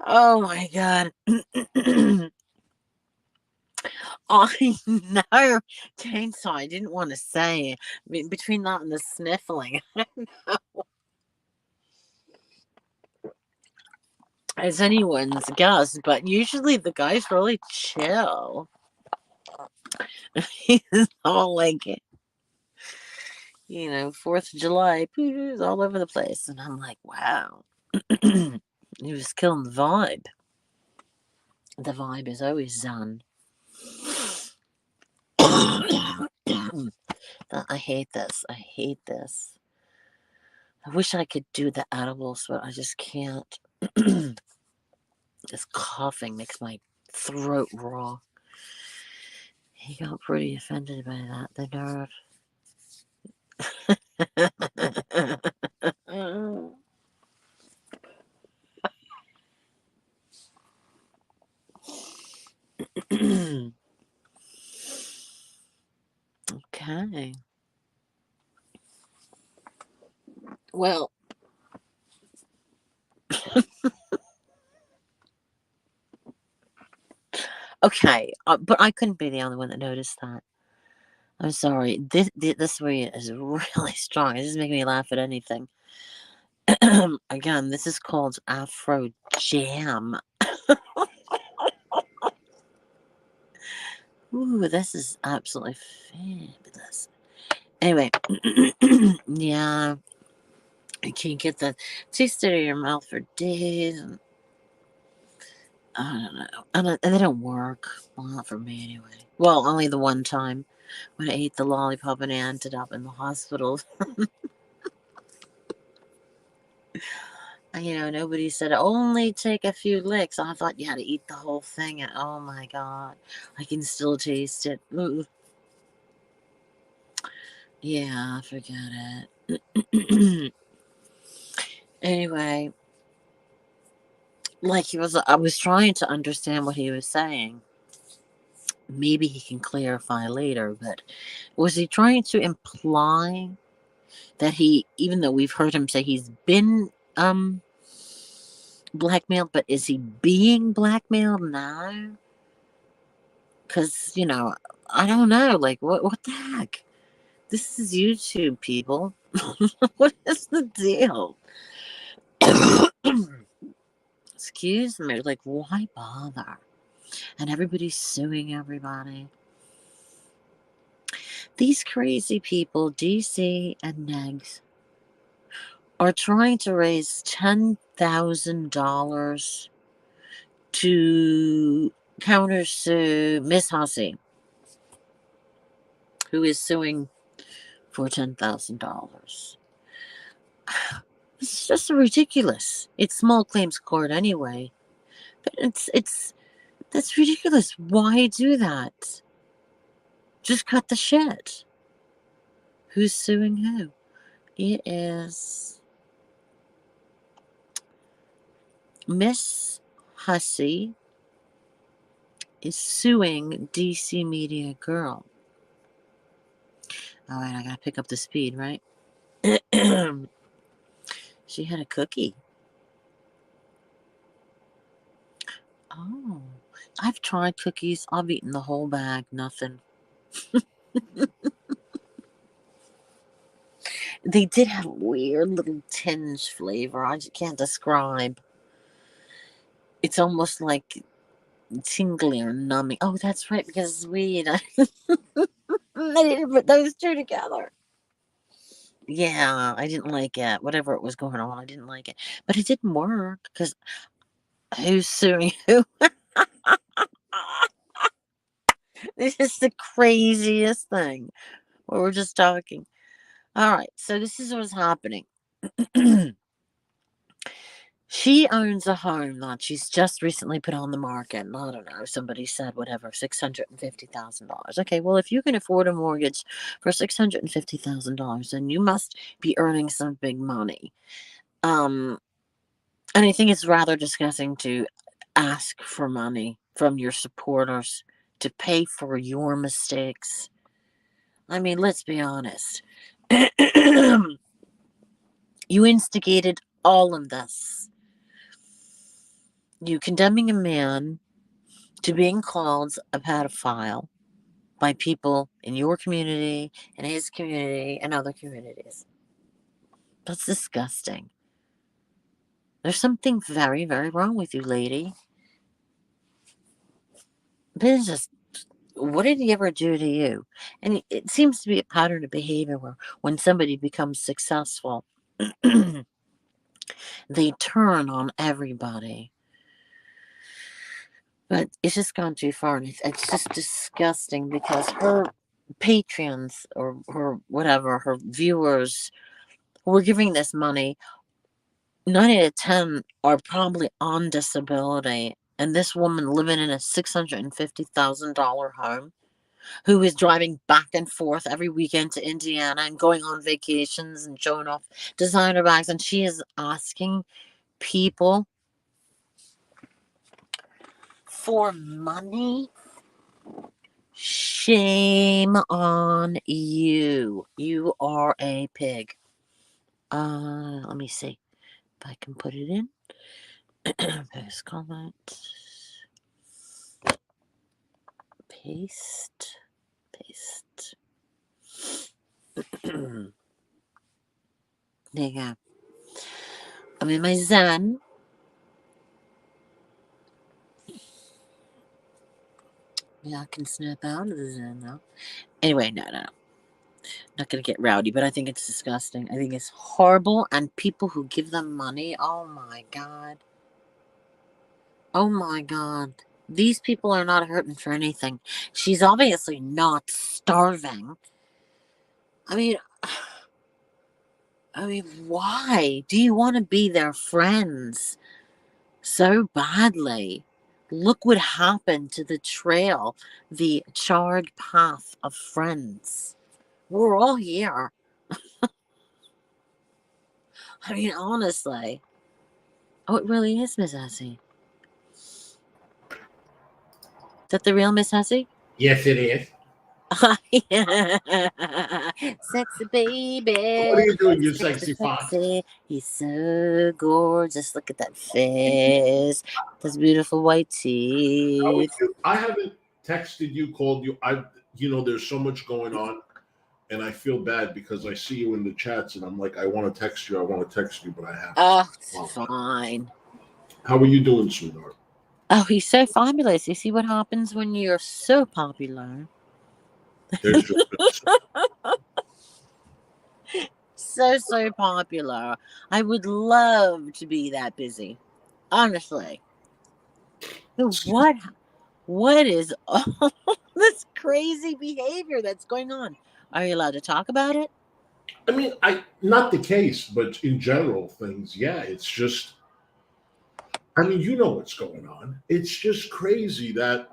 Oh my God. I know. Chainsaw, I didn't want to say. Between that and the sniffling. As anyone's guess, but usually the guy's really chill. He's all like, 4th of July, pews all over the place. And I'm like, wow. He was killing the vibe. The vibe is always Zen. I hate this. I hate this. I wish I could do the edibles, but I just can't. This coughing makes my throat raw. He got pretty offended by that. The nerve. Okay. Well, okay, but I couldn't be the only one that noticed that. I'm sorry. This way is really strong. It just makes me laugh at anything. Again, this is called Afro Jam. Ooh, this is absolutely fabulous. Anyway, yeah, you can't get the taste out of your mouth for days. And I don't know. And they don't work. Well, not for me anyway. Well, only the one time when I ate the lollipop and I ended up in the hospital. Nobody said only take a few licks. I thought you had to eat the whole thing, and oh my God, I can still taste it. Ooh. Yeah, forget it. Anyway, I was trying to understand what he was saying. Maybe he can clarify later, but was he trying to imply that he, even though we've heard him say he's been blackmailed, but is he being blackmailed now? Because, you know, I don't know. Like, what the heck? This is YouTube, people. What is the deal? Excuse me. Like, why bother? And everybody's suing everybody. These crazy people, DC and Negs, are trying to raise $10,000 to countersue Miss Hussey, who is suing for $10,000. It's just ridiculous. It's small claims court anyway, but that's ridiculous. Why do that? Just cut the shit. Who's suing who? It is Miss Hussey is suing DC Media Girl. All right, I gotta pick up the speed, right? She had a cookie. Oh, I've tried cookies. I've eaten the whole bag. Nothing. They did have a weird little tinge flavor. I just can't describe. It's almost like tingly or numbing. Oh, that's right, because it's weed. I didn't put those two together. Yeah, I didn't like it. Whatever it was going on, I didn't like it. But it didn't work because who's suing who? This is the craziest thing. We're just talking. All right, so this is what's happening. She owns a home that she's just recently put on the market. And I don't know, somebody said whatever, $650,000. Okay, well, if you can afford a mortgage for $650,000, then you must be earning some big money. And I think it's rather disgusting to ask for money from your supporters to pay for your mistakes. I mean, let's be honest. You instigated all of this. You condemning a man to being called a pedophile by people in your community, in his community, and other communities. That's disgusting. There's something very, very wrong with you, lady. But it's just, what did he ever do to you? And it seems to be a pattern of behavior where when somebody becomes successful, they turn on everybody. But it's just gone too far, and it's just disgusting because her patrons or her whatever, her viewers who are giving this money, 9 out of 10 are probably on disability. And this woman living in a $650,000 home, who is driving back and forth every weekend to Indiana and going on vacations and showing off designer bags, and she is asking people for money. Shame on you. You are a pig. Let me see if I can put it in. Paste comment. Paste. There you go. I'm in my zen. Yeah, I can snap out of the zen now. Anyway, no. Not gonna get rowdy, but I think it's disgusting. I think it's horrible, and people who give them money, oh my god. Oh my god. These people are not hurting for anything. She's obviously not starving. I mean, why? Do you want to be their friends so badly? Look what happened to the trail, the charred path of friends. We're all here. I mean, honestly. Oh, it really is Miss Essie. Is that the real Miss Essie? Yes, it is. Sexy What are baby, you doing, you sexy, sexy fox? sexy. He's so gorgeous. Look at that face, those beautiful white How are teeth. you? I haven't texted you, called you. There's so much going on, and I feel bad because I see you in the chats, and I'm like, I want to text you, but I haven't. Oh, it's Wow. fine. How are you doing, sweetheart? Oh, he's so fabulous. You see what happens when you're so popular? There's just So popular. I would love to be that busy. Honestly. So what is all this crazy behavior that's going on? Are you allowed to talk about it? I mean, I not the case, but in general things, yeah, it's just. I mean, you know what's going on. It's just crazy that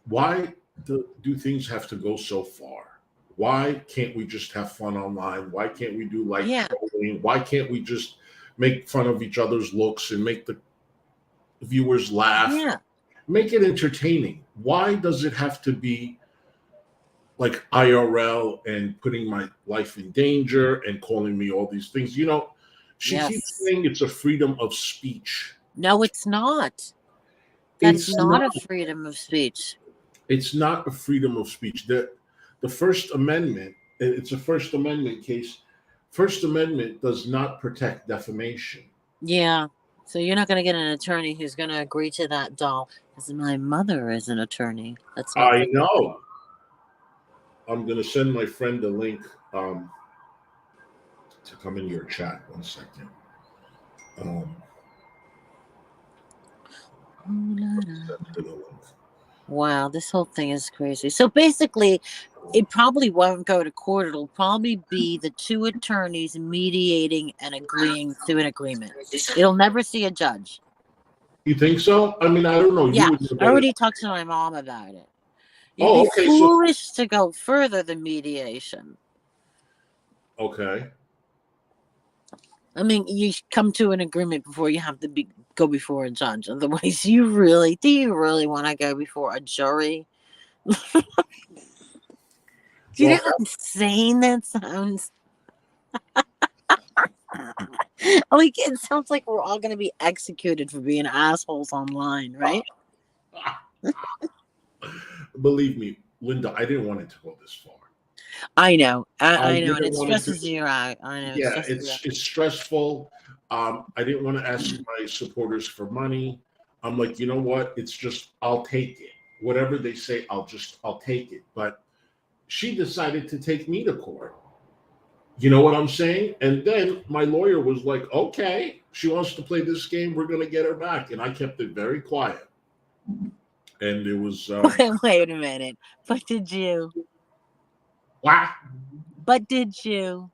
why do things have to go so far? Why can't we just have fun online? Why can't we do like Yeah. trolling? Why can't we just make fun of each other's looks and make the viewers laugh? Yeah. Make it entertaining. Why does it have to be like IRL and putting my life in danger and calling me all these things? She keeps Yes. saying it's a freedom of speech. No, it's not. That's It's not not. a freedom of speech. It's not a freedom of speech. The First Amendment, it's a First Amendment case. First Amendment does not protect defamation. Yeah. So you're not going to get an attorney who's going to agree to that, doll. Because my mother is an attorney. Let's not I forget that. know. I'm going to send my friend a link to come in your chat. 1 second. Um, send her the link. Wow, this whole thing is crazy. So basically, it probably won't go to court. It'll probably be the two attorneys mediating and agreeing to an agreement. It'll never see a judge. You think so? I mean, I don't know. You Yeah, would know I better. already talked to my mom about it. You'd Oh, be okay. So, foolish to go further than mediation. okay. I mean, you come to an agreement before you have to go before a judge. Otherwise, do you really want to go before a jury? Do you know Well, how insane that sounds? Like, it sounds like we're all going to be executed for being assholes online, right? believe me, Linda, I didn't want it to go this far. I know. I I know. And didn't it want it to. stresses you out. I know. It Yeah, stresses you out. it's stressful. I didn't want to ask my supporters for money. I'm like, you know what? It's just I'll take it. Whatever they say, I'll take it. But she decided to take me to court. You know what I'm saying? And then my lawyer was like, okay, she wants to play this game. We're gonna get her back. And I kept it very quiet. And it was Wait a minute. But did you? wow. But did you?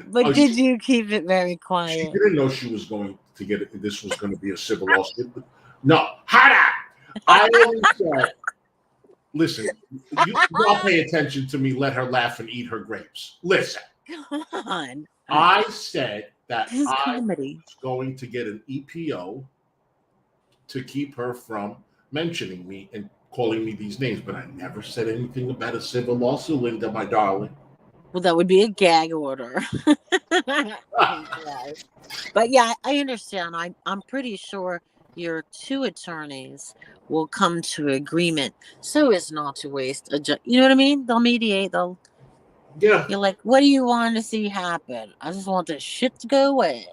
But Oh, did you keep it very she quiet? didn't know she was going to get it. This was going to be a civil lawsuit. No, Hada! I always said, listen, y'all pay attention to me. Let her laugh and eat her grapes. Listen, Come on. I said that This is I comedy. was going to get an EPO to keep her from mentioning me and calling me these names, but I never said anything about a civil lawsuit, Linda, my darling. Well, that would be a gag order. But yeah, I understand. I'm pretty sure your two attorneys will come to agreement so as not to waste a you know what I mean? They'll mediate. Yeah. You're like, what do you want to see happen? I just want this shit to go away.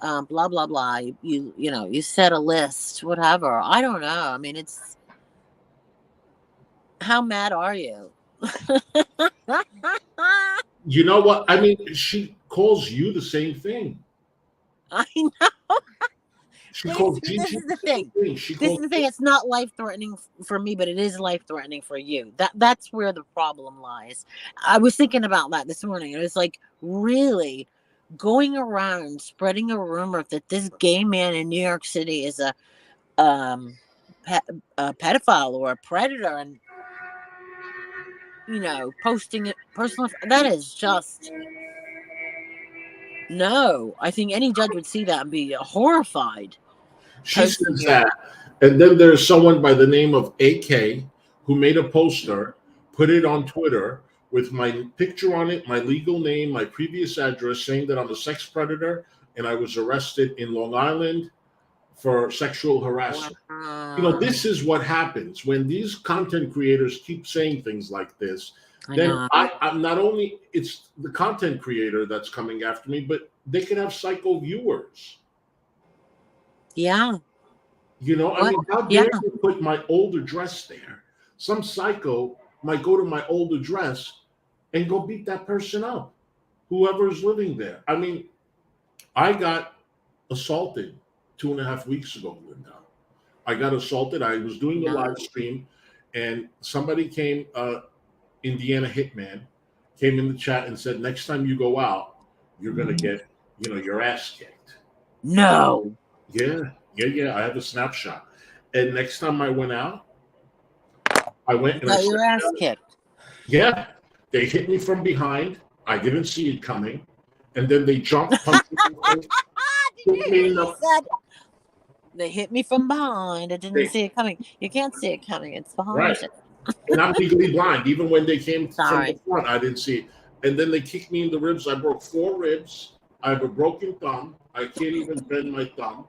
Blah blah blah. You set a list, whatever. I don't know. I mean, it's how mad are you? You know what? I mean, she calls you the same thing. I know. She This calls Gigi is the the same thing. thing. She This is calls the thing. It's not life threatening for me, but it is life threatening for you. That's where the problem lies. I was thinking about that this morning. It was like, really going around spreading a rumor that this gay man in New York City is um a pedophile or a predator, and posting it personal. That is just no. I think any judge would see that and be horrified. She says that. And then there's someone by the name of AK who made a poster put it on Twitter with my picture on it, my legal name, my previous address, saying that I'm a sex predator and I was arrested in Long Island for sexual harassment. This is what happens when these content creators keep saying things like this. Then I'm not only it's the content creator that's coming after me, but they could have psycho viewers. Yeah. I mean, how dare you put my old address there? Some psycho might go to my old address and go beat that person up, whoever's living there. I mean, I got assaulted 2.5 weeks ago, Linda. I got assaulted. I was doing a live stream, and somebody came, Indiana Hitman, came in the chat and said, next time you go out, you're going to get, your ass kicked. No. Yeah. I have a snapshot. And next time I went out, I went and I got your ass kicked. Yeah. They hit me from behind. I didn't see it coming. And then they jumped, punched me. They hit me from behind. I didn't see it coming. You can't see it coming. It's behind you. And I'm legally blind. Even when they came from the front, I didn't see it. And then they kicked me in the ribs. I broke 4 ribs. I have a broken thumb. I can't even bend my thumb.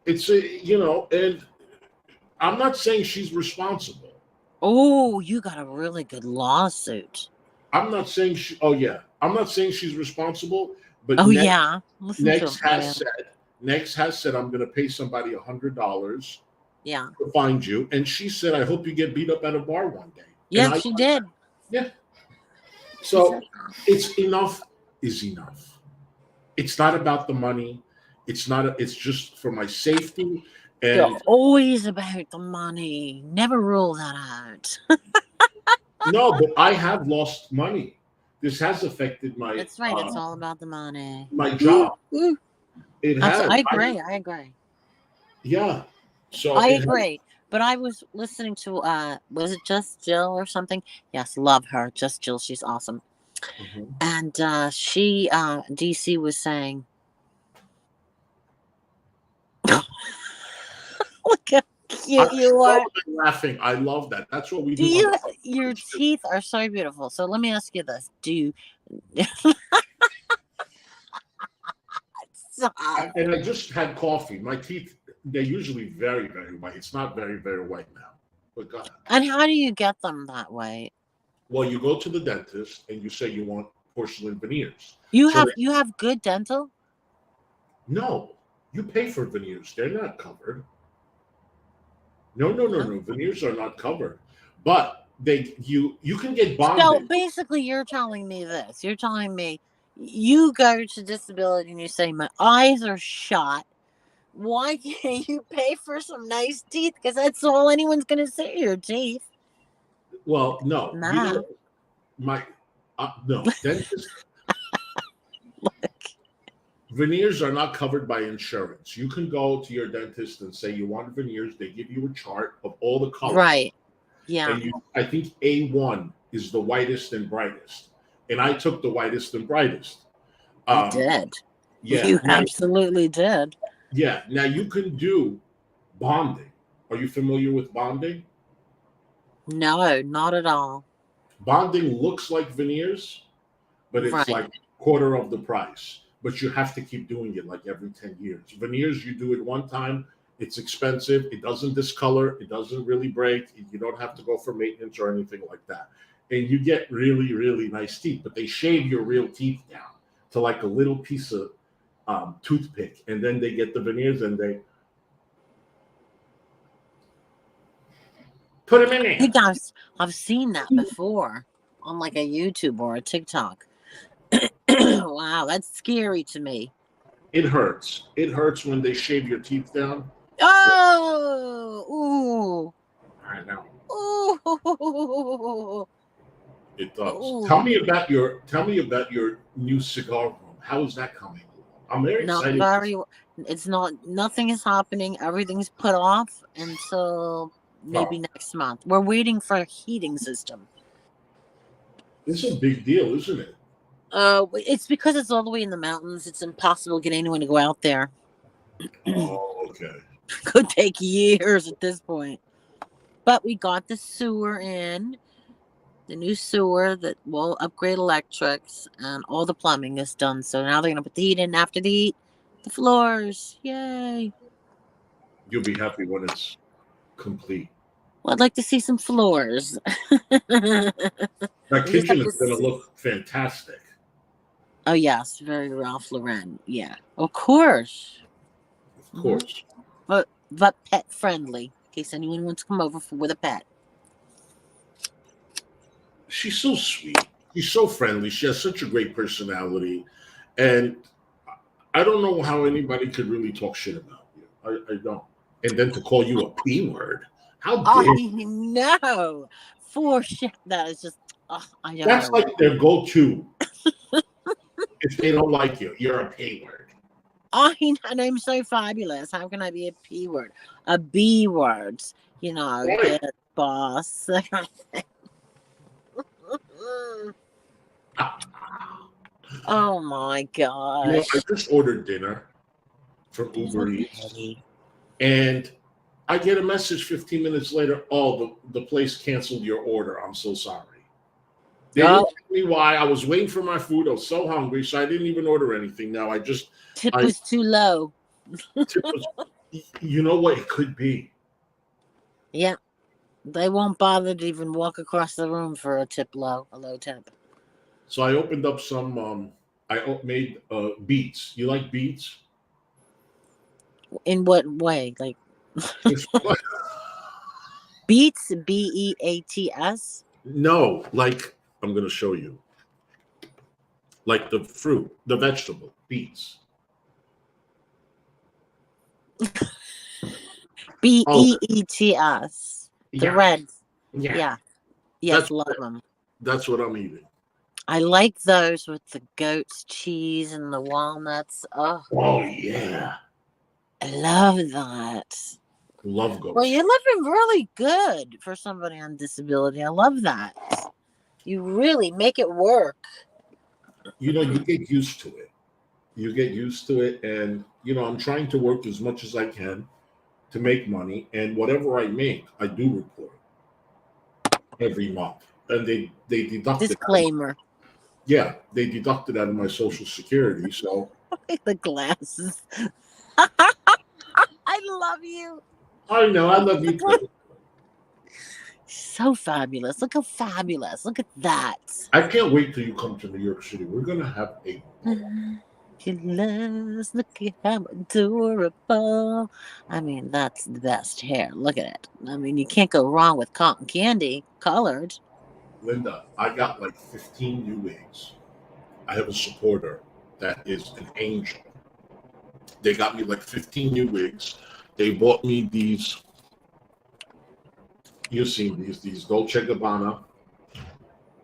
It's and I'm not saying she's responsible. Oh, you got a really good lawsuit. I'm not saying I'm not saying she's responsible, but Next has said I'm going to pay somebody $100. Yeah. To find you, and she said, "I hope you get beat up at a bar one day." Yeah, she did. Yeah. So it's enough is enough. It's not about the money. It's not. It's just for my safety. And they're always about the money. Never rule that out. No, but I have lost money. This has affected my. That's right. It's all about the money. My job. It has. I agree. Yeah. So I agree. But I was listening to was it Just Jill or something? Yes, love her. Just Jill, she's awesome. Mm-hmm. And she DC was saying look how cute you are. Laughing. I love that. That's what we do. Your teeth are so beautiful. So let me ask you this. And I just had coffee. My teeth, they're usually very, very white. It's not very, very white now. But God. And how do you get them that way? Well, you go to the dentist and you say you want porcelain veneers. You have good dental? No. You pay for veneers. They're not covered. No. Veneers are not covered. But you can get bonded. So basically you're telling me this. You're telling me you go to disability and you say, my eyes are shot. Why can't you pay for some nice teeth? Because that's all anyone's going to see, your teeth. Well, no. Nah. No. Dentist. Veneers are not covered by insurance. You can go to your dentist and say you want veneers. They give you a chart of all the colors. Right. Yeah. And I think A1 is the whitest and brightest. And I took the whitest and brightest. You did. Yeah. You absolutely did. Yeah. Now you can do bonding. Are you familiar with bonding? No, not at all. Bonding looks like veneers, but it's like quarter of the price. But you have to keep doing it like every 10 years. Veneers, you do it one time. It's expensive. It doesn't discolor. It doesn't really break. You don't have to go for maintenance or anything like that. And you get really, really nice teeth. But they shave your real teeth down to like a little piece of toothpick. And then they get the veneers and they put them in there. Hey guys, I've seen that before on like a YouTube or a TikTok. Wow, that's scary to me. It hurts. It hurts when they shave your teeth down. Oh, ooh. I know. Ooh. It does. Ooh. Tell me about your new cigar room. How is that coming? I'm very excited. Nothing is happening. Everything's put off until maybe next month. We're waiting for a heating system. It's a big deal, isn't it? It's because it's all the way in the mountains. It's impossible to get anyone to go out there. Oh, okay. Could take years at this point. But we got the sewer in. the new sewer that will upgrade electrics, and all the plumbing is done. So now they're gonna put the heat in. After the heat, the floors. Yay! You'll be happy when it's complete. Well, I'd like to see some floors. That We just kitchen have is to. going to look fantastic. Oh yes, very Ralph Lauren. Yeah, of course. Of Hmm. course. But pet friendly, in case anyone wants to come over with a pet. She's so sweet. She's so friendly. She has such a great personality. And I don't know how anybody could really talk shit about you. I don't. And then to call you a P word. How I dare know. For shit, that is just. Oh, I don't That's know. like their go to if they don't like you. You're a P word. And I'm so fabulous. How can I be a P word? A B word. Right. Get boss. Oh my I gosh. just ordered dinner from You're so Uber Eats, petty. and I get a message 15 minutes later. Oh, the place canceled your order. I'm so sorry. They didn't Oh, tell me why. I was waiting for my food. I was so hungry, so I didn't even order anything. Now tip I was too low. tip was, you know what it could be. Yeah. They won't bother to even walk across the room for a low tip. So I opened up some. Made beets. You like beets? In what way? Like It's- beets, Beats. no, like I'm gonna show you. Like the fruit, the vegetable, beets. Oh, Beets. The yeah, red. yeah. Yeah. That's Yes, love them. that's what I'm eating. I like those with the goat's cheese and the walnuts. Oh, Oh yeah, I love that. love Well, goats. you're living really good for somebody on disability. I love that. You really make it work. You get used to it. You get used to it, and I'm trying to work as much as I can to make money, and whatever I make, I do report every month, and they deduct it. Disclaimer. Yeah, they deduct it out of my social security. So The glasses. I love you. I know I love you too. So fabulous. Look how fabulous. Look at that. I can't wait till you come to New York City. We're gonna have a Your love's look at how adorable. I mean, that's the best hair. Look at it. I mean, you can't go wrong with cotton candy colored. Linda. I got like 15 new wigs. I have a supporter that is an angel. They got me like 15 new wigs. They bought me these. You've seen these Dolce Gabbana,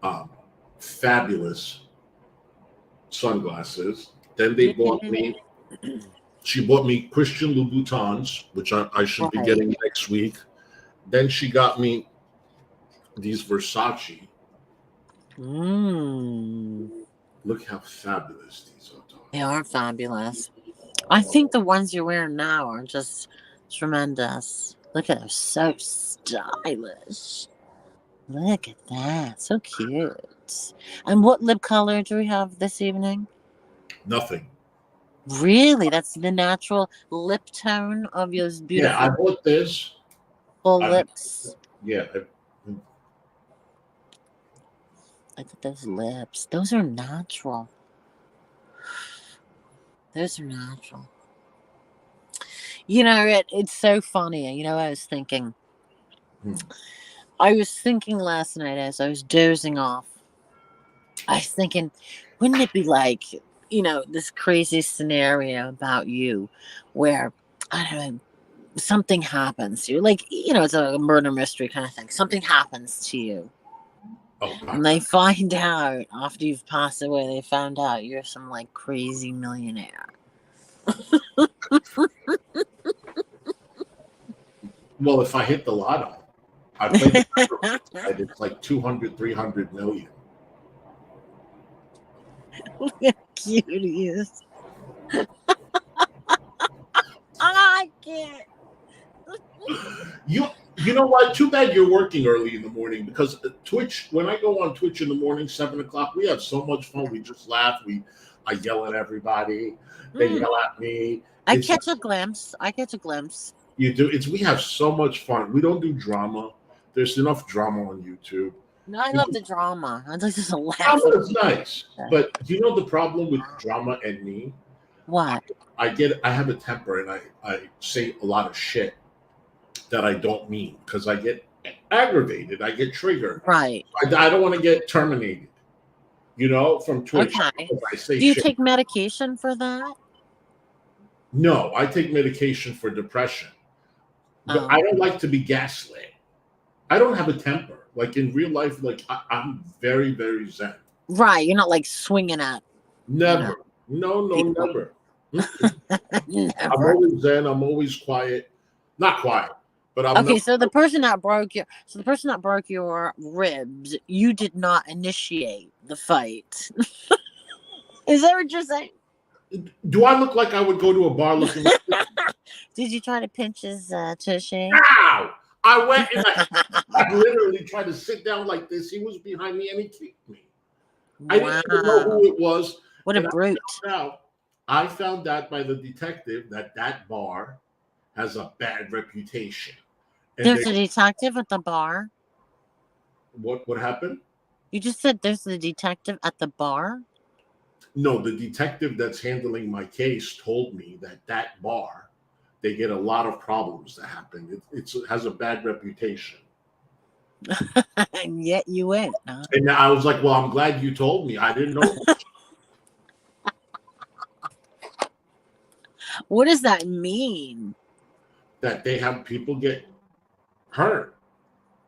um, fabulous sunglasses. Then they bought me. She bought me Christian Louboutins, which I should be Right. getting next week. Then she got me these Versace. Mm. Look how fabulous these are. They are fabulous. I think the ones you're wearing now are just tremendous. Look at them, so stylish. Look at that, so cute. And what lip color do we have this evening? Nothing. Really, that's the natural lip tone of those Yeah, I beautiful bought this. full I, lips. yeah, Look at those lips. Those are natural. Those are natural. It's so funny. I was thinking. Hmm. I was thinking last night as I was dozing off. I was thinking, wouldn't it be like, this crazy scenario about you where, I don't know, something happens to you? Like, it's a murder mystery kind of thing. Something happens to you. oh, And they find out after you've passed away, they found out you're some like crazy millionaire. well, if I hit the lotto, I played the lotto, and it's like 200, 300 million. Look how cute he is. I can't. You know what? Too bad you're working early in the morning because Twitch. When I go on Twitch in the morning, 7 o'clock, we have so much fun. We just laugh. I yell at everybody. They yell at me. I catch a glimpse. You do. We have so much fun. We don't do drama. There's enough drama on YouTube. No, I love the drama. I like just a laugh. Drama is nice, but do you know the problem with drama and me? What? I have a temper, and I say a lot of shit that I don't mean because I get aggravated. I get triggered. Right. I don't want to get terminated. From Twitch. Okay. I say do you shit. take medication for that? No, I take medication for depression. But I don't like to be gaslit. I don't have a temper. Like in real life, like I'm very, very zen. Right. You're not like swinging at. Never. No, never. Never. I'm always zen. I'm always quiet. Not quiet, but I'm okay. not. So the person that broke your ribs, you did not initiate the fight. Is that what you're saying? Do I look like I would go to a bar looking? Did you try to pinch his tushy? Ow! I went and I literally tried to sit down like this. He was behind me and he kicked me. I didn't even know who it was. What a brute. I found out by the detective that bar has a bad reputation. And there's a detective at the bar? What happened? You just said there's a detective at the bar? No, the detective that's handling my case told me that bar, they get a lot of problems that happen. It has a bad reputation. And yet you went. Huh? And I was like, well, I'm glad you told me. I didn't know. What does that mean? That they have people get hurt.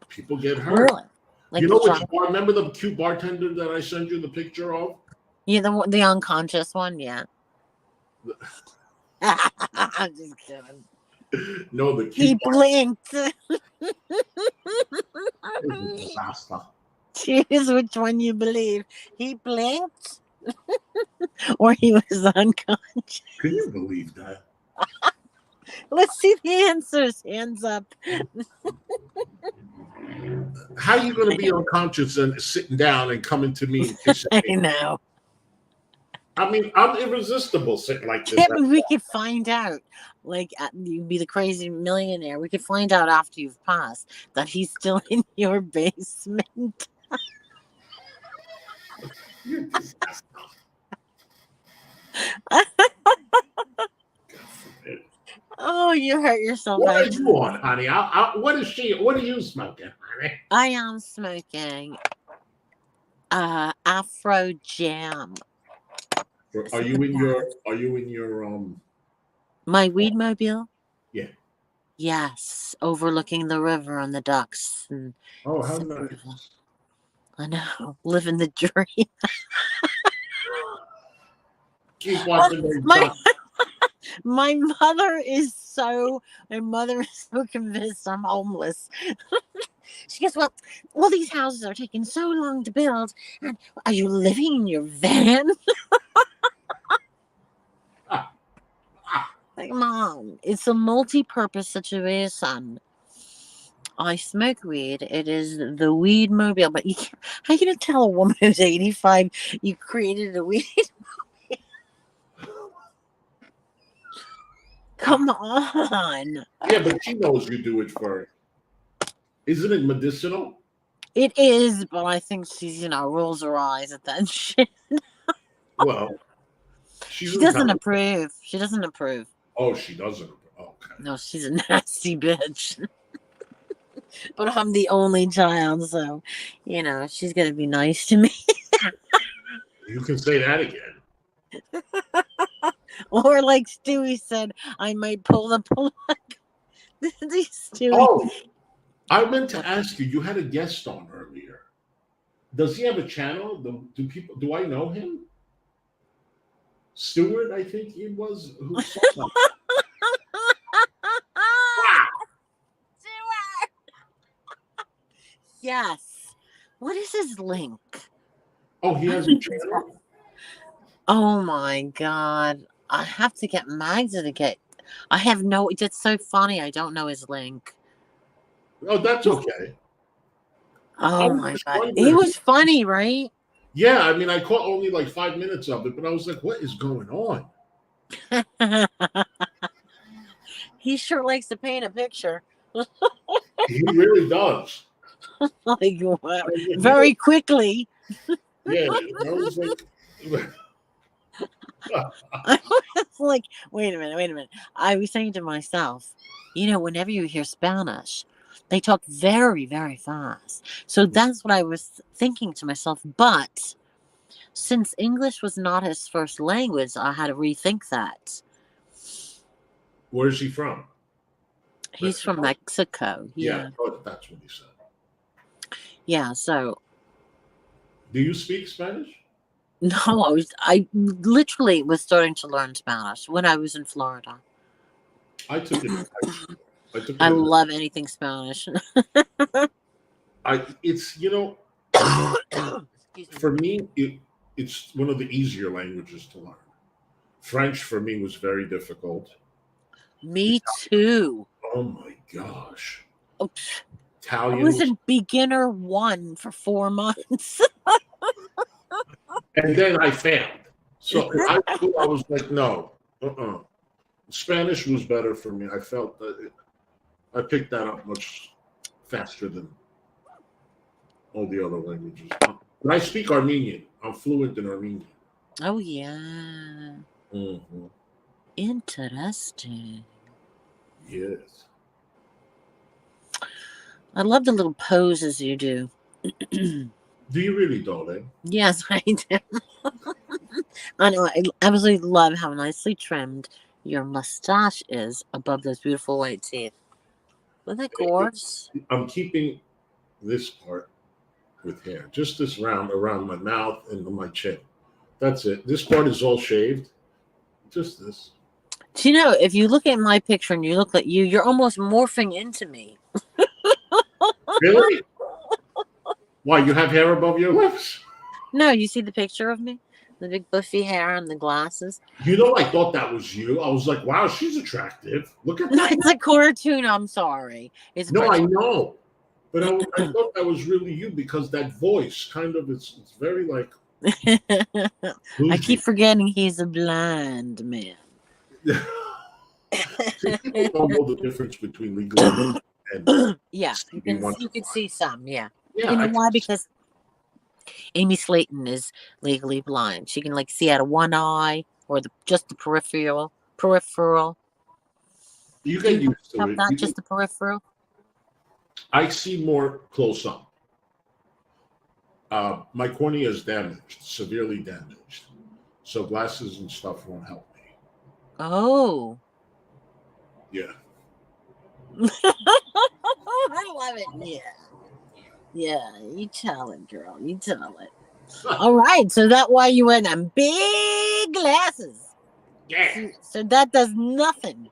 People get hurt. Really? Like which bar? Remember the cute bartender that I sent you the picture of? Yeah, the unconscious one, yeah. I'm just kidding. No, the cute he blinked. It was a disaster. Choose which one you believe. He blinked, or he was unconscious. Can you believe that? Let's see the answers. Hands up. How are you going to be unconscious and sitting down and coming to me and kissing me? I know. I mean, I'm irresistible sitting like this. Yeah, but we could find out. Like, you'd be the crazy millionaire. We could find out after you've passed that he's still in your basement. You're disgusting. Oh, you hurt yourself. What are you on, honey? What is she? What are you smoking, honey? I am smoking Afro Jam. Are you in your my weed mobile? Yeah. Yes, overlooking the river and the ducks. And how nice. I know, living the dream. Keep watching my mother is so convinced I'm homeless. She goes, well, these houses are taking so long to build. And are you living in your van? Like, Mom, it's a multi-purpose situation. I smoke weed. It is the weed mobile. But how are you going to tell a woman who's 85 you created a weed mobile? Come on. Yeah, but she knows you do it for. Isn't it medicinal? It is, but I think she's, rolls her eyes at that shit. Well, she doesn't approve. She doesn't approve. Oh, she doesn't. Okay. No, she's a nasty bitch. But I'm the only child, so, she's going to be nice to me. You can say that again. Or like Stewie said, I might pull the plug. Stewie. Oh, I meant to ask you. You had a guest on earlier. Does he have a channel? Do I know him? Stewart, I think he was. Who saw that? Yes. What is his link? Oh, he has a channel? Oh my God. I have to get Magda to get. I have no. It's so funny. I don't know his link. Oh, that's okay. I Oh was my just God. He wondering. was funny, right? Yeah, I mean, I caught only like 5 minutes of it, but I was like, what is going on? He sure likes to paint a picture. He really does. Like, I mean, very quickly. yeah, I was like, I was like, wait a minute. I was saying to myself, whenever you hear Spanish, they talk very, very fast. So that's what I was thinking to myself. But since English was not his first language, I had to rethink that. where's he from? He's from Mexico? Mexico. Yeah, Yeah. oh, that's what he said. Yeah. So, Do you speak Spanish? no, I literally was starting to learn Spanish when I was in Florida. I took it in high school. I took it I in. love anything Spanish. It's Excuse me. for me, it's one of the easier languages to learn. French for me was very difficult. Me too. Oh my gosh. Oh, I Italian was was, in beginner one for 4 months. and then I failed. So in high school, I was like, no, Spanish was better for me. I felt that I picked that up much faster than all the other languages. But I speak Armenian. I'm fluent in Armenian. Oh yeah, Hmm. interesting. Yes. I love the little poses you do. Do you really, darling? Yes, I do. I know. I absolutely love how nicely trimmed your mustache is above those beautiful white teeth. Isn't that gorgeous? I'm keeping this part with hair, just this round around my mouth and my chin. That's it. This part is all shaved. Just this. Do you know, if you look at my picture and you look like you're almost morphing into me. Really? Why, you have hair above your lips? No, you see the picture of me? The big buffy hair and the glasses. You know, I thought that was you. I was like, wow, she's attractive. Look at No, that. it's a cartoon. I'm sorry. It's a No, I cartoon. know. But I thought that was really you because that voice kind of, it's very like, I bougie. keep forgetting he's a blind man. See, people don't know the difference between legal and Yeah, Stevie Wonder. you can see some. Yeah, Yeah, you know I why? can Because Amy Slayton is legally blind. She can see out of one eye or just the peripheral. Peripheral. you Do get you used to have it. that? Just the peripheral. I see more close up. My cornea is damaged, severely damaged. So glasses and stuff won't help me. Oh. Yeah. I love it. Yeah. Yeah, you tell it, girl. You tell it. All right, so that's why you wear them big glasses. Yeah. So that does nothing.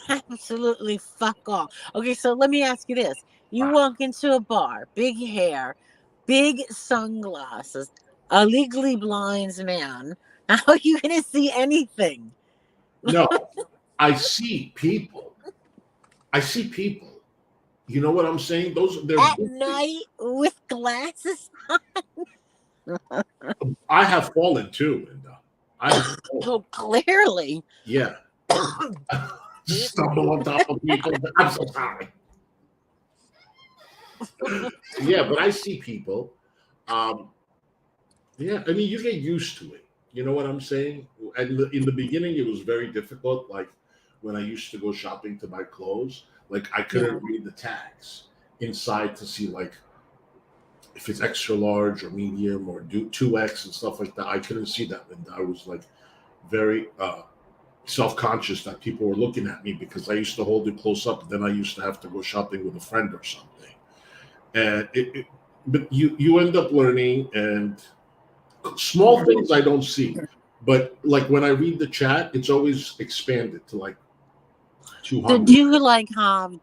Absolutely fuck off. Okay, so let me ask you this. You walk into a bar, big hair, big sunglasses, a legally blind man. How are you going to see anything? No, I see people. I see people. You know what I'm saying? They're At night with glasses? I have fallen too, Linda. I have fallen. Oh, clearly. Yeah. Stumble on top of people. I'm so sorry. Yeah, but I see people. Yeah, I mean, you get used to it. You know what I'm saying? And in the beginning, it was very difficult. Like when I used to go shopping to buy clothes, like I couldn't read the tags inside to see like if it's extra large or medium or do 2X and stuff like that. I couldn't see that, and I was like very self-conscious that people were looking at me because I used to hold it close up. Then I used to have to go shopping with a friend or something, and but you end up learning and small things I don't see, but like when I read the chat, it's always expanded to like So 200. do you have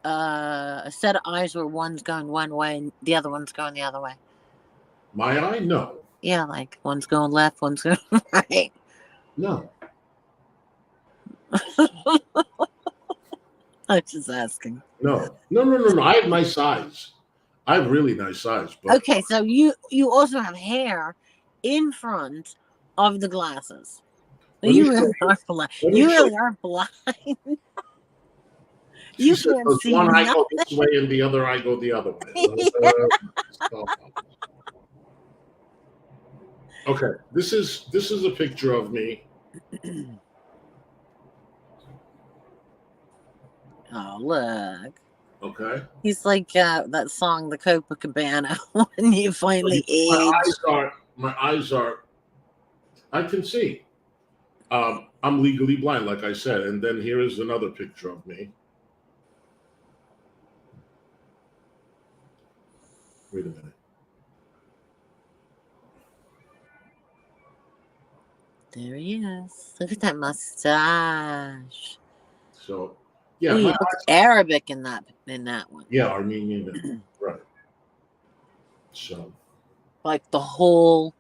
a set of eyes where one's going one way and the other one's going the other way? My eye, no, Yeah, like one's going left, one's going right. no. I'm just asking. No. I have nice size. I have really nice size. But Okay, so you also have hair in front of the glasses. let me You show really you. are blind. Let me You show really you. are blind. She You said, can't "Does see one eye nothing. go this way and the other eye go the other way?" Stop. Okay, this is a picture of me. Oh, look. Okay, He's like that song, the Copacabana, when you so finally my age. eyes are. I can see. I'm legally blind, like I said, and then here is another picture of me. Wait a minute. There he is. Look at that mustache. So, Oh, yeah, you my look eyes. Arabic in that one. Yeah, Armenian, right? So, Like the whole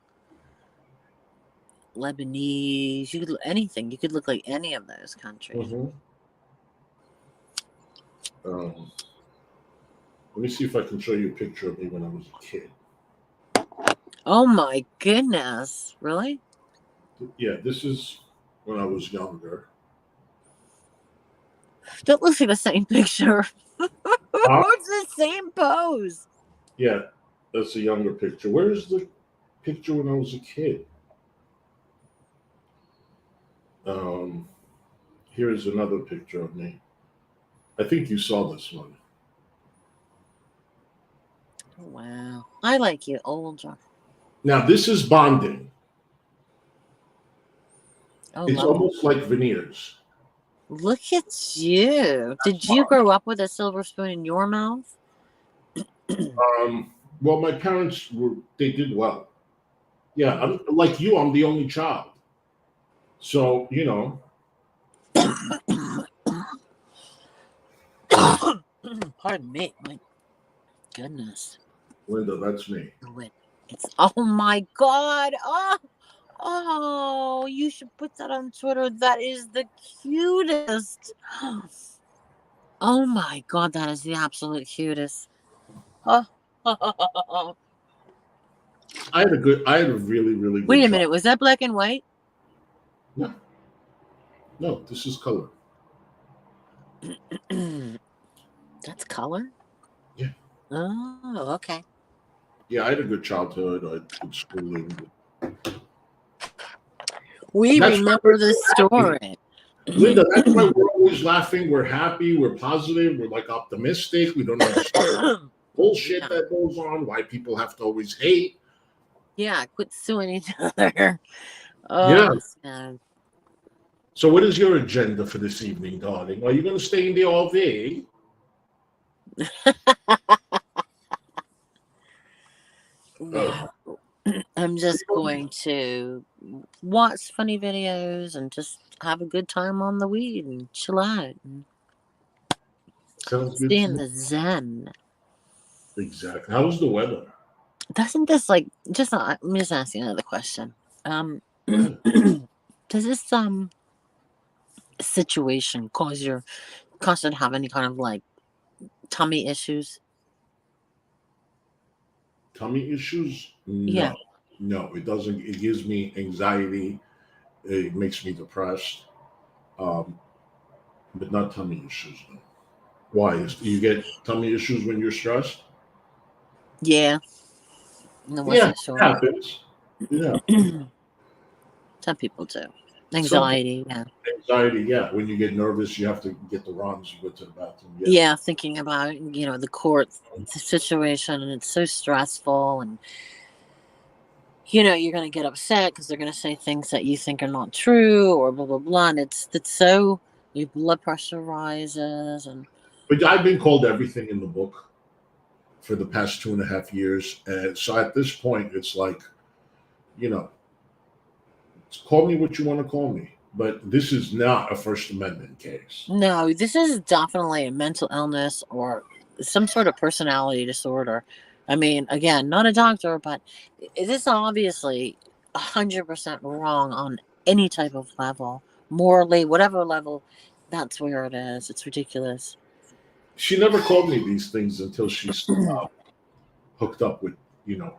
Lebanese. You could look anything. You could look like any of those countries. mhm. Let me see if I can show you a picture of me when I was a kid. Oh my goodness! Really? Yeah, this is when I was younger. That looks like the same picture. Uh, It's the same pose. yeah, that's a younger picture. Where's the picture when I was a kid? Um, Here's another picture of me. I think you saw this one. Wow. I like you older. Now, this is bonding. Oh, It's lovely. almost like veneers. Look at you. Did you grow up with a silver spoon in your mouth? Well, my parents they did well. Yeah, like you, I'm the only child. So, Pardon me. My goodness. Linda, that's me. It's oh my god. Oh, you should put that on Twitter. That is the cutest. Oh my god, that is the absolute cutest. Oh. I had a really, really good Wait a child. minute, was that black and white? No, no, this is color. That's color? Yeah. Oh, okay. Yeah, I had a good childhood. I had good schooling. We That's why remember we're the so happy. story. Linda, that's why we're always laughing. We're happy. We're positive. We're like optimistic. We don't understand bullshit Yeah. that goes on. Why people have to always hate. Yeah, quit suing each other. Yeah. Oh, sad. So, what is your agenda for this evening, darling? Are you going to stay in the RV? No. I'm just going to watch funny videos and just have a good time on the weed and chill out and Sounds good stay to in me. the zen. Exactly. How's the weather? Doesn't this just let me just ask you another question. Um Go ahead. does this situation cause you to have any kind of tummy issues? Tummy issues? Yeah. No, it doesn't. It gives me anxiety. It makes me depressed. Um, but not tummy issues. No. Why? You get tummy issues when you're stressed? Yeah. I Yeah, wasn't it sure. happens. Yeah. Some people do. Some Anxiety, yeah. anxiety, yeah. When you get nervous, you have to get the runs. You go to the bathroom. Yeah. Yeah, thinking about, the court situation, and it's so stressful, and you're going to get upset because they're going to say things that you think are not true, or blah blah blah, and it's so your blood pressure rises, and But I've been called everything in the book for the past 2.5 years. And so at this point, it's like, you know, call me what you want to call me. But this is not a First Amendment case. no, this is definitely a mental illness or some sort of personality disorder. I mean, again, not a doctor, but this is obviously 100% wrong on any type of level, morally, whatever level. That's where it is. It's ridiculous. She never called me these things until she's hooked up with,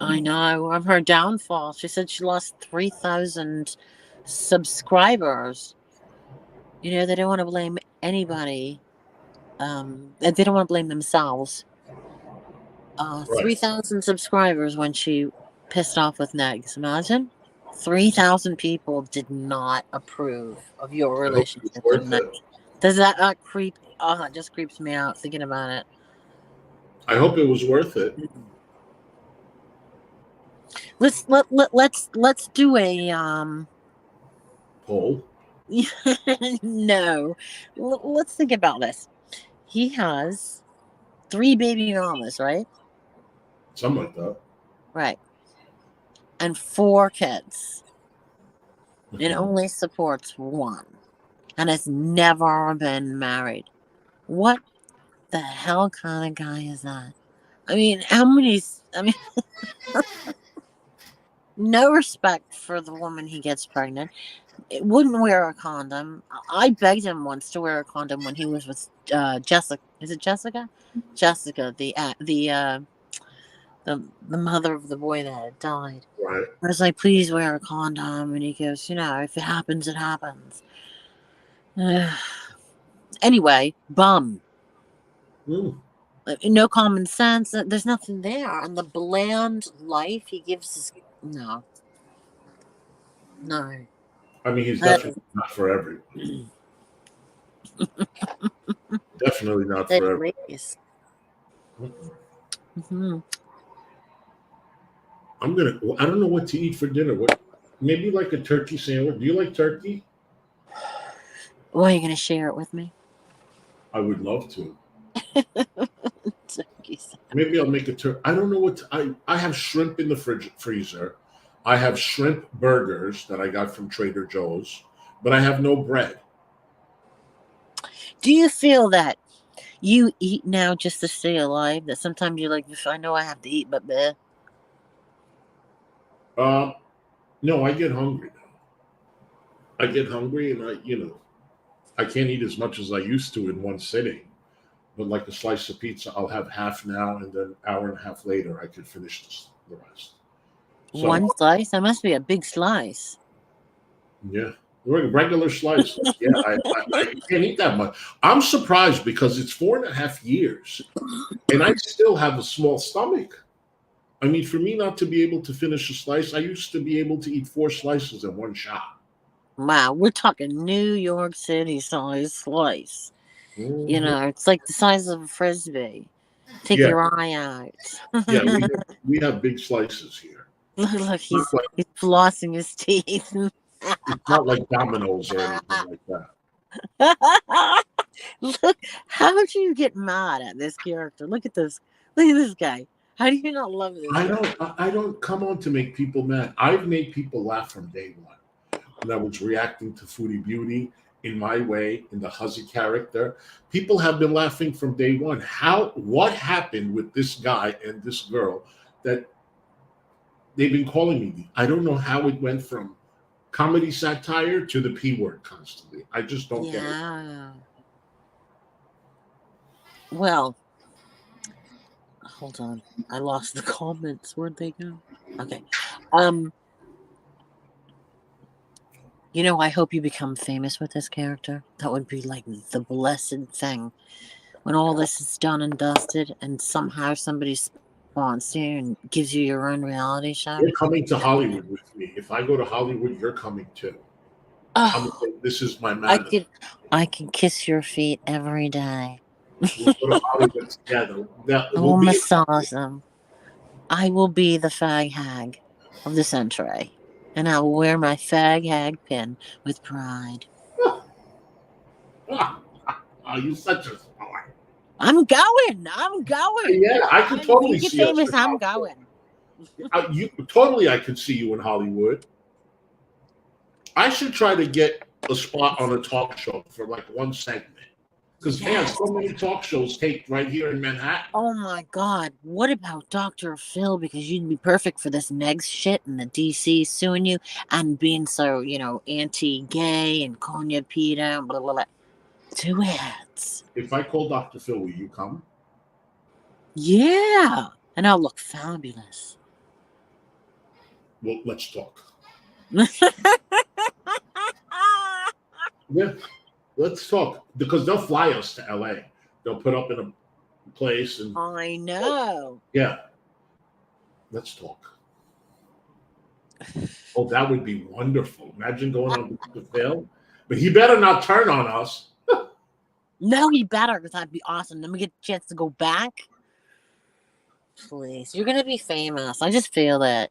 I know of her downfall. She said she lost 3,000 subscribers. They don't want to blame anybody. They don't want to blame themselves. Right. 3,000 subscribers when she pissed off with Negs. Imagine 3,000 people did not approve of your I hope it relationship was with worth Negs. it. Does that not creep? Oh, it just creeps me out thinking about it. I hope it was worth it. Let's do a Poll. no. Let's think about this. He has 3 baby mamas, right? Something like that. Right. And 4 kids. And Mhm. only supports 1. And has never been married. What the hell kind of guy is that? I mean, no respect for the woman he gets pregnant. It wouldn't wear a condom. I begged him once to wear a condom when he was with Jessica. Is it Jessica? Jessica, the mother of the boy that had died. Right. I was like, please wear a condom. And he goes, if it happens, it happens. Anyway, bum. Mm. No common sense. There's nothing there. And the bland life he gives is no. I mean, he's definitely not for everyone. Definitely not for everyone. Mm-hmm. I don't know what to eat for dinner. Maybe like a turkey sandwich. Do you like turkey? Well, are you going to share it with me? I would love to. Turkey sandwich. Maybe I'll make a turkey. I don't know what I have shrimp in the freezer. I have shrimp burgers that I got from Trader Joe's, but I have no bread. Do you feel that you eat now just to stay alive? That sometimes you're like, I know I have to eat, but bleh. No, I get hungry now. I get hungry, and I can't eat as much as I used to in one sitting. But like a slice of pizza, I'll have half now, and then an hour and a half later, I could finish the rest. So, One slice? That must be a big slice. Yeah, regular slice. Yeah, I can't eat that much. I'm surprised because it's 4.5 years, and I still have a small stomach. I mean, for me not to be able to finish a slice, I used to be able to eat 4 slices in one shot. Wow, we're talking New York City size slice. Mm-hmm. It's like the size of a Frisbee. Take your eye out. Yeah, we have big slices here. Look, he's flossing his teeth. It's not like Domino's or anything like that. Look, how do you get mad at this character? Look at this. Look at this guy. How do you not love this guy? I don't come on to make people mad. I've made people laugh from day one. When I was reacting to Foodie Beauty in my way, in the Huzzy character, people have been laughing from day one. What happened with this guy and this girl that they've been calling me? I don't know how it went from comedy satire to the P word constantly. I just don't get it. Well, hold on. I lost the comments. Where'd they go? Okay. I hope you become famous with this character. That would be like the blessed thing. When all this is done and dusted and somehow somebody spawns you and gives you your own reality show. You're coming to Hollywood with me. If I go to Hollywood, you're coming too. This is my man. I can kiss your feet every day. We'll go to Hollywood together. We'll massage them. I will be the fag hag of the century. And I will wear my fag hag pin with pride. You're such a sport. I'm going. Yeah, I could totally see you famous. I'm going. I could see you in Hollywood. I should try to get a spot on a talk show for like one segment. Because, man, so many talk shows take right here in Manhattan. Oh, my God. What about Dr. Phil? Because you'd be perfect for this Megs shit and the DC suing you and being so, anti-gay and calling you pedo and blah, blah, blah. Do it. If I call Dr. Phil, will you come? Yeah, and I'll look fabulous. Well, let's talk. Yeah, let's talk because they'll fly us to LA. They'll put up in a place and I know. yeah, let's talk. Oh, that would be wonderful. Imagine going on Dr. Phil, but he better not turn on us. No, he better, because that'd be awesome. Then we get a chance to go back. Please, you're gonna be famous. I just feel it.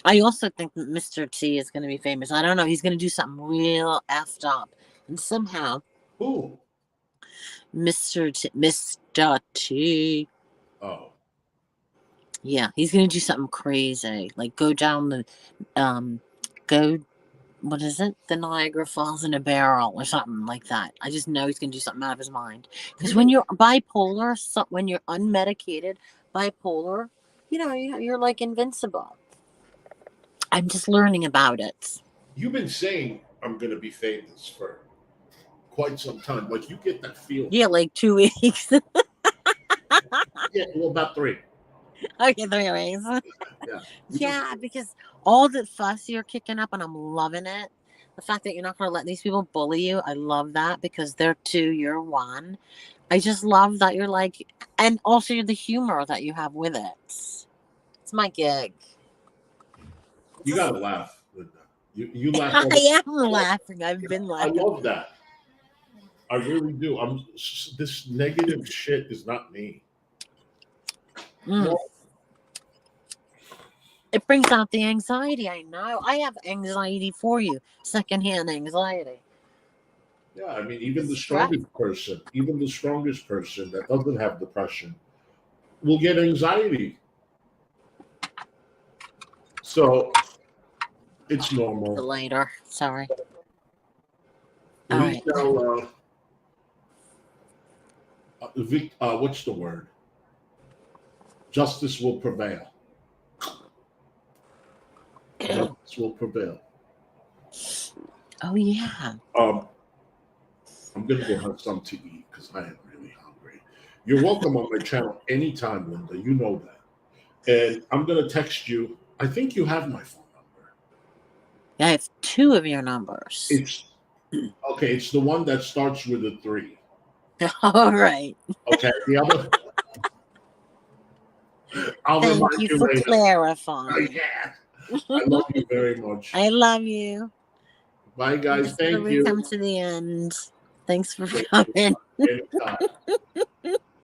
I also think that Mr. T is gonna be famous. I don't know. He's gonna do something real effed up, and somehow Who? Mr. T. Oh, Yeah, he's gonna do something crazy, like go down the, go, what is it? The Niagara Falls in a barrel or something like that. I just know he's gonna do something out of his mind. Because when you're bipolar, when you're unmedicated bipolar, you're like invincible. I'm just learning about it. you've been saying I'm going to be famous for quite some time. Like you get that feeling. Yeah, like 2 weeks. Yeah, well, about 3. Okay, 3 weeks. Yeah. Yeah, because all the fuss you're kicking up, and I'm loving it. The fact that you're not going to let these people bully you, I love that, because they're 2, you're 1. I just love that you're like, and also the humor that you have with it. It's my gig. You got to laugh, Linda. You laugh. I am laughing. I've been I laughing. love that. I really do. This negative shit is not me. No. It brings out the anxiety. I know. I have anxiety for you. Secondhand anxiety. Yeah, I mean, even the strongest person that doesn't have depression will get anxiety. So it's normal. Later. Sorry. We All right. tell, what's the word? Justice will prevail. Justice will prevail. Oh yeah. I'm gonna go have something to eat because I am really hungry. You're welcome on my channel anytime, Linda. You know that. And I'm gonna text you. I think you have my phone number. I have 2 of your numbers. It's okay. It's the one that starts with a 3. All right. Okay. The other. I'll Thank remind you for later. clarifying. Yeah. I love you very much. I love you. Bye, guys. Thank we you. come to the end. Thanks for coming. Anytime.